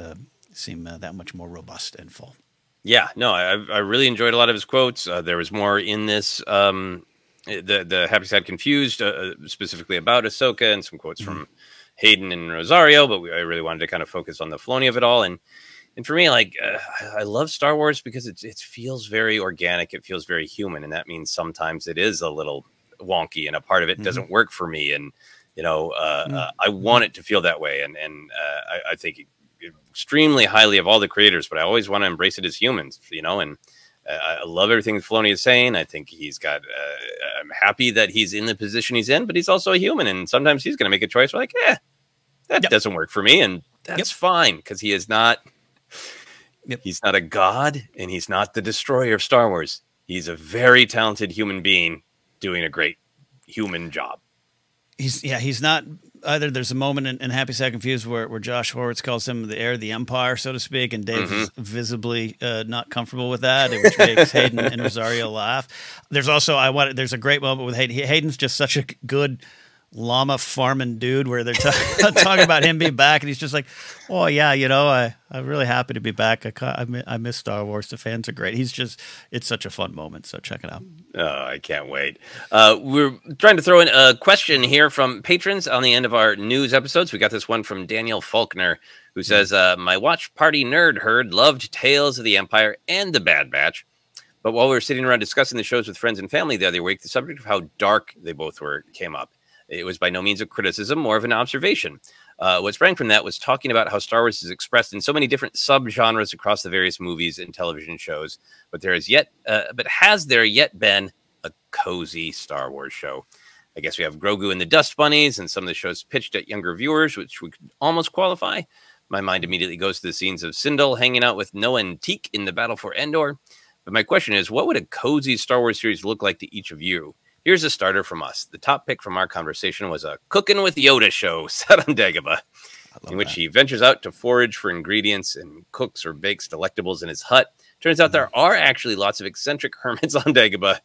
seem that much more robust and full. Yeah, no, I really enjoyed a lot of his quotes. There was more in this, the Happy Sad Confused, specifically about Ahsoka, and some quotes from Hayden and Rosario, but I really wanted to kind of focus on the Filoni of it all. And for me, I love Star Wars because it feels very organic. It feels very human. And that means sometimes it is a little wonky and a part of it doesn't work for me. And, I want it to feel that way. And I think extremely highly of all the creators, but I always want to embrace it as humans, and I love everything Filoni is saying. I think he's got, I'm happy that he's in the position he's in, but he's also a human. And sometimes he's going to make a choice like, that doesn't work for me. And that's fine, because he is not, he's not a god, and he's not the destroyer of Star Wars. He's a very talented human being doing a great human job. He's not either. There's a moment in Happy Sad Confused where Josh Horowitz calls him the heir of the empire, so to speak, and Dave is visibly not comfortable with that, which makes Hayden and Rosario laugh. There's also there's a great moment with Hayden. Hayden's just such a good llama farming dude where they're talking about him being back, and he's just like, oh yeah, I'm really happy to be back. I miss Star Wars. The fans are great. It's such a fun moment, so check it out. Oh, I can't wait. We're trying to throw in a question here from patrons on the end of our news episodes. We got this one from Daniel Faulkner, who says, my watch party nerd herd loved Tales of the Empire and The Bad Batch, but while we were sitting around discussing the shows with friends and family the other week, the subject of how dark they both were came up. It was by no means a criticism, more of an observation. What sprang from that was talking about how Star Wars is expressed in so many different subgenres across the various movies and television shows, but has there yet been a cozy Star Wars show? I guess we have Grogu and the Dust Bunnies, and some of the shows pitched at younger viewers, which would almost qualify. My mind immediately goes to the scenes of Sindel hanging out with Noah and Teak in the Battle for Endor. But my question is, what would a cozy Star Wars series look like to each of you? Here's a starter from us. The top pick from our conversation was a Cooking with Yoda show set on Dagobah, in which he ventures out to forage for ingredients and cooks or bakes delectables in his hut. Turns out there are actually lots of eccentric hermits on Dagobah,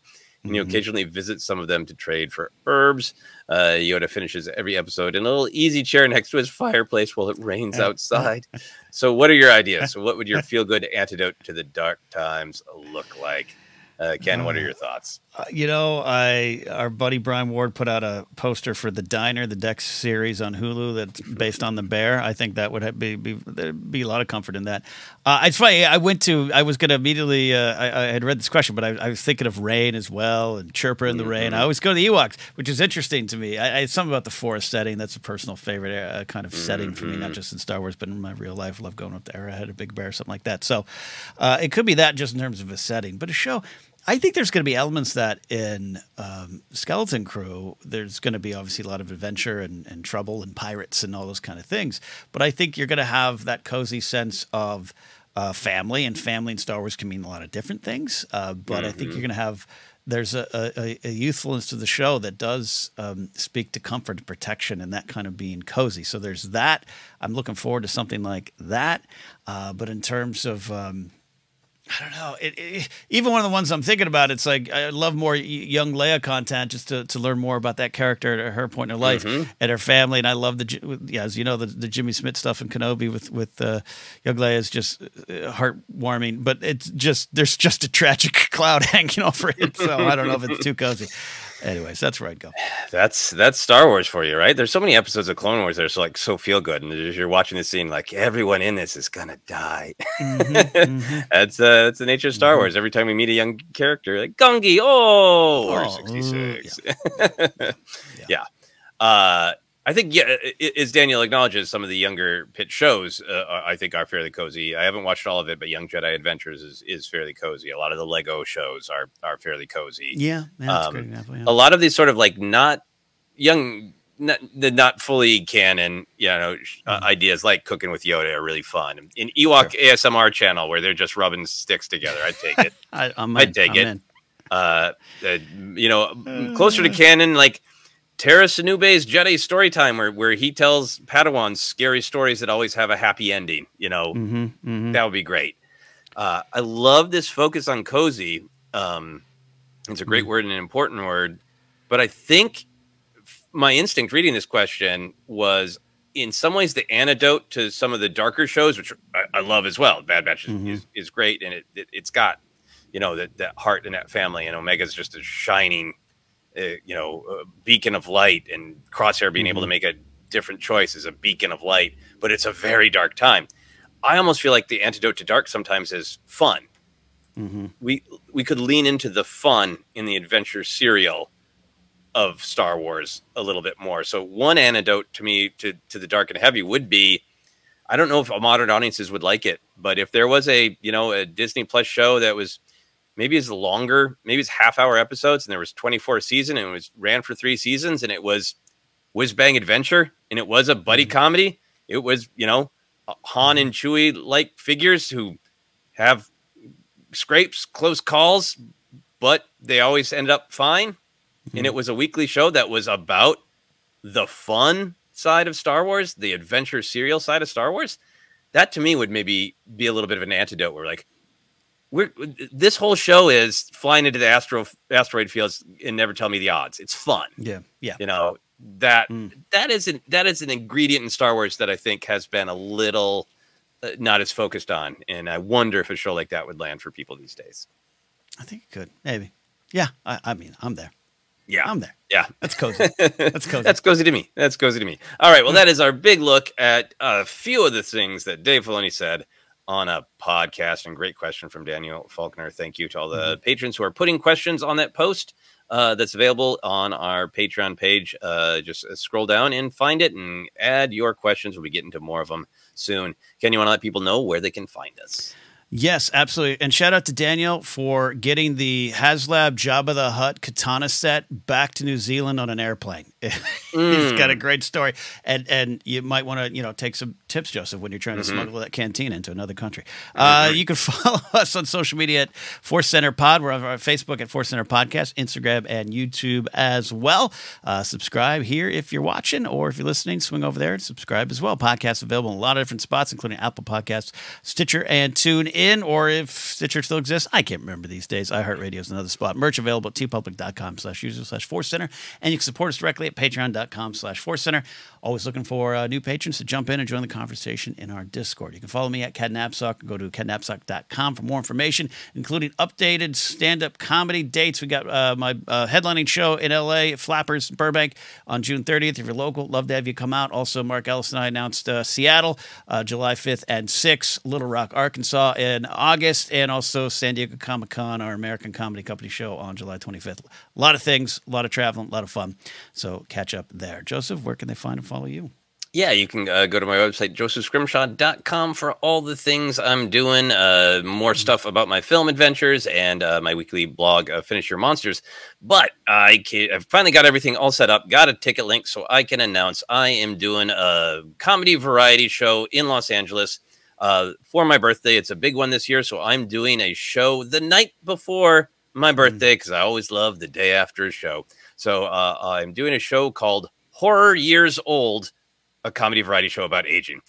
and you occasionally visit some of them to trade for herbs. Yoda finishes every episode in a little easy chair next to his fireplace while it rains outside. So what are your ideas? So what would your feel-good antidote to the dark times look like? Ken, what are your thoughts? Our buddy Brian Ward put out a poster for The Diner, the Dex series on Hulu that's based on the bear. I think that would there'd be a lot of comfort in that. It's funny. I was going to immediately. I had read this question, but I was thinking of rain as well, and Chirper in the rain. I always go to the Ewoks, which is interesting to me. It's something about the forest setting that's a personal favorite kind of setting for me, not just in Star Wars, but in my real life. I love going up to Arrowhead, a big bear, something like that. So it could be that just in terms of a setting, but a show. I think there's going to be elements that in Skeleton Crew, there's going to be obviously a lot of adventure and trouble and pirates and all those kind of things. But I think you're going to have that cozy sense of family, and family in Star Wars can mean a lot of different things. But I think you're going to have there's a youthfulness to the show that does speak to comfort and protection and that kind of being cozy. So there's that. I'm looking forward to something like that. But in terms of I don't know. Even one of the ones I'm thinking about, it's like I love more young Leia content just to learn more about that character at her point in her life and her family. And I love as you know, the Jimmy Smith stuff in Kenobi with young Leia is just heartwarming. But it's just there's just a tragic cloud hanging over it. So I don't know if it's too cozy. Anyways, that's where I'd go. That's Star Wars for you, right? There's so many episodes of Clone Wars that are so feel good, and as you're watching the scene, like everyone in this is gonna die. That's the nature of Star Wars. Every time we meet a young character, like Gungi, or 66, yeah. I think as Daniel acknowledges, some of the younger pitch shows I think are fairly cozy. I haven't watched all of it, but Young Jedi Adventures is fairly cozy. A lot of the Lego shows are fairly cozy. Yeah, that's a great example. Yeah. A lot of these sort of like not fully canon, ideas like Cooking with Yoda are really fun. In Ewok ASMR channel where they're just rubbing sticks together, I'd take it. I'd take it. Closer to canon, like Tara Sanube's Jedi story time, where he tells Padawans scary stories that always have a happy ending. That would be great. I love this focus on cozy. It's a great word and an important word, but I think my instinct reading this question was in some ways the antidote to some of the darker shows, which I love as well. Bad Batch is great, and it's got that heart and that family, and Omega's just a shining beacon of light, and Crosshair being able to make a different choice is a beacon of light, but it's a very dark time. I almost feel like the antidote to dark sometimes is fun. We could lean into the fun in the adventure serial of Star Wars a little bit more. So one antidote to me to the dark and heavy would be, I don't know if modern audiences would like it, but if there was a Disney Plus show that was maybe it's longer, maybe it's half-hour episodes, and there was 24 a season, and it ran for 3 seasons, and it was whiz-bang adventure, and it was a buddy comedy. It was, Han and Chewie-like figures who have scrapes, close calls, but they always end up fine. And it was a weekly show that was about the fun side of Star Wars, the adventure serial side of Star Wars. That, to me, would maybe be a little bit of an antidote where, like, this whole show is flying into the asteroid fields and never tell me the odds. It's fun. Yeah. That is an ingredient in Star Wars that I think has been a little not as focused on, and I wonder if a show like that would land for people these days. I think it could, maybe. Yeah, I mean, I'm there. Yeah, I'm there. Yeah, that's cozy. That's cozy. That's cozy to me. That's cozy to me. All right, well, that is our big look at a few of the things that Dave Filoni said on a podcast, and great question from Daniel Faulkner. Thank you to all the patrons who are putting questions on that post that's available on our Patreon page. Just scroll down and find it and add your questions. We'll be getting to more of them soon. Ken, you want to let people know where they can find us? Yes, absolutely. And shout out to Daniel for getting the HasLab Jabba the Hutt katana set back to New Zealand on an airplane. He's got a great story. And you might want to, take some tips, Joseph, when you're trying to smuggle that canteen into another country. You can follow us on social media at ForceCenter Pod. We're on our Facebook at ForceCenter Podcast, Instagram, and YouTube as well. Subscribe here if you're watching, or if you're listening, swing over there and subscribe as well. Podcasts available in a lot of different spots, including Apple Podcasts, Stitcher, and TuneIn. Or if Stitcher still exists, I can't remember these days. iHeartRadio is another spot. Merch available at tpublic.com/user/ForceCenter. And you can support us directly at patreon.com/ForceCenter. Always looking for new patrons to jump in and join the conversation in our Discord. You can follow me at Ken Napzok. Go to kennapzok.com for more information, including updated stand-up comedy dates. We got my headlining show in L.A., Flappers, Burbank, on June 30th. If you're local, love to have you come out. Also, Mark Ellis and I announced Seattle, July 5th and 6th, Little Rock, Arkansas in August, and also San Diego Comic-Con, our American Comedy Company show on July 25th. A lot of things, a lot of traveling, a lot of fun. So catch up there. Joseph, where can they find and follow you? Yeah, you can go to my website, josephscrimshaw.com, for all the things I'm doing, more stuff about my film adventures, and my weekly blog, Finish Your Monsters. But I've finally got everything all set up, got a ticket link, so I can announce I am doing a comedy variety show in Los Angeles for my birthday. It's a big one this year, so I'm doing a show the night before my birthday, because I always love the day after a show. So I'm doing a show called Horror Years Old, a comedy variety show about aging.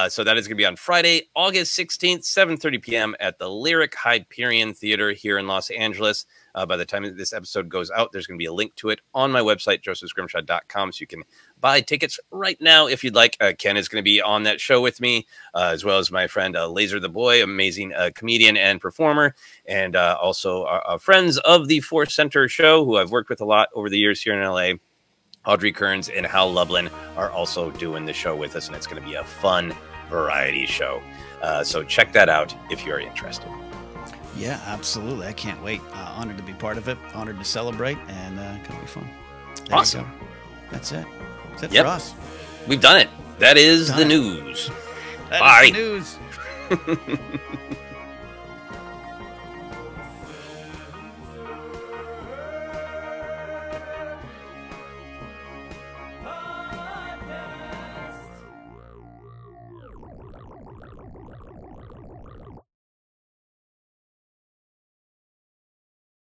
So that is going to be on Friday, August 16th, 7:30 p.m. at the Lyric Hyperion Theater here in Los Angeles. By the time this episode goes out, there's going to be a link to it on my website, josephscrimshaw.com, so you can buy tickets right now if you'd like. Ken is going to be on that show with me, as well as my friend Laser the Boy, amazing comedian and performer, and also friends of the ForceCenter show, who I've worked with a lot over the years here in LA. Audrey Kearns and Hal Lublin are also doing the show with us, and it's going to be a fun variety show. So check that out if you're interested. Yeah, absolutely. I can't wait. Honored to be part of it. Honored to celebrate, and it's going to be fun. There Awesome. That's it. That's it Yep. for us. We've done it. That is the news. That Bye. is the news.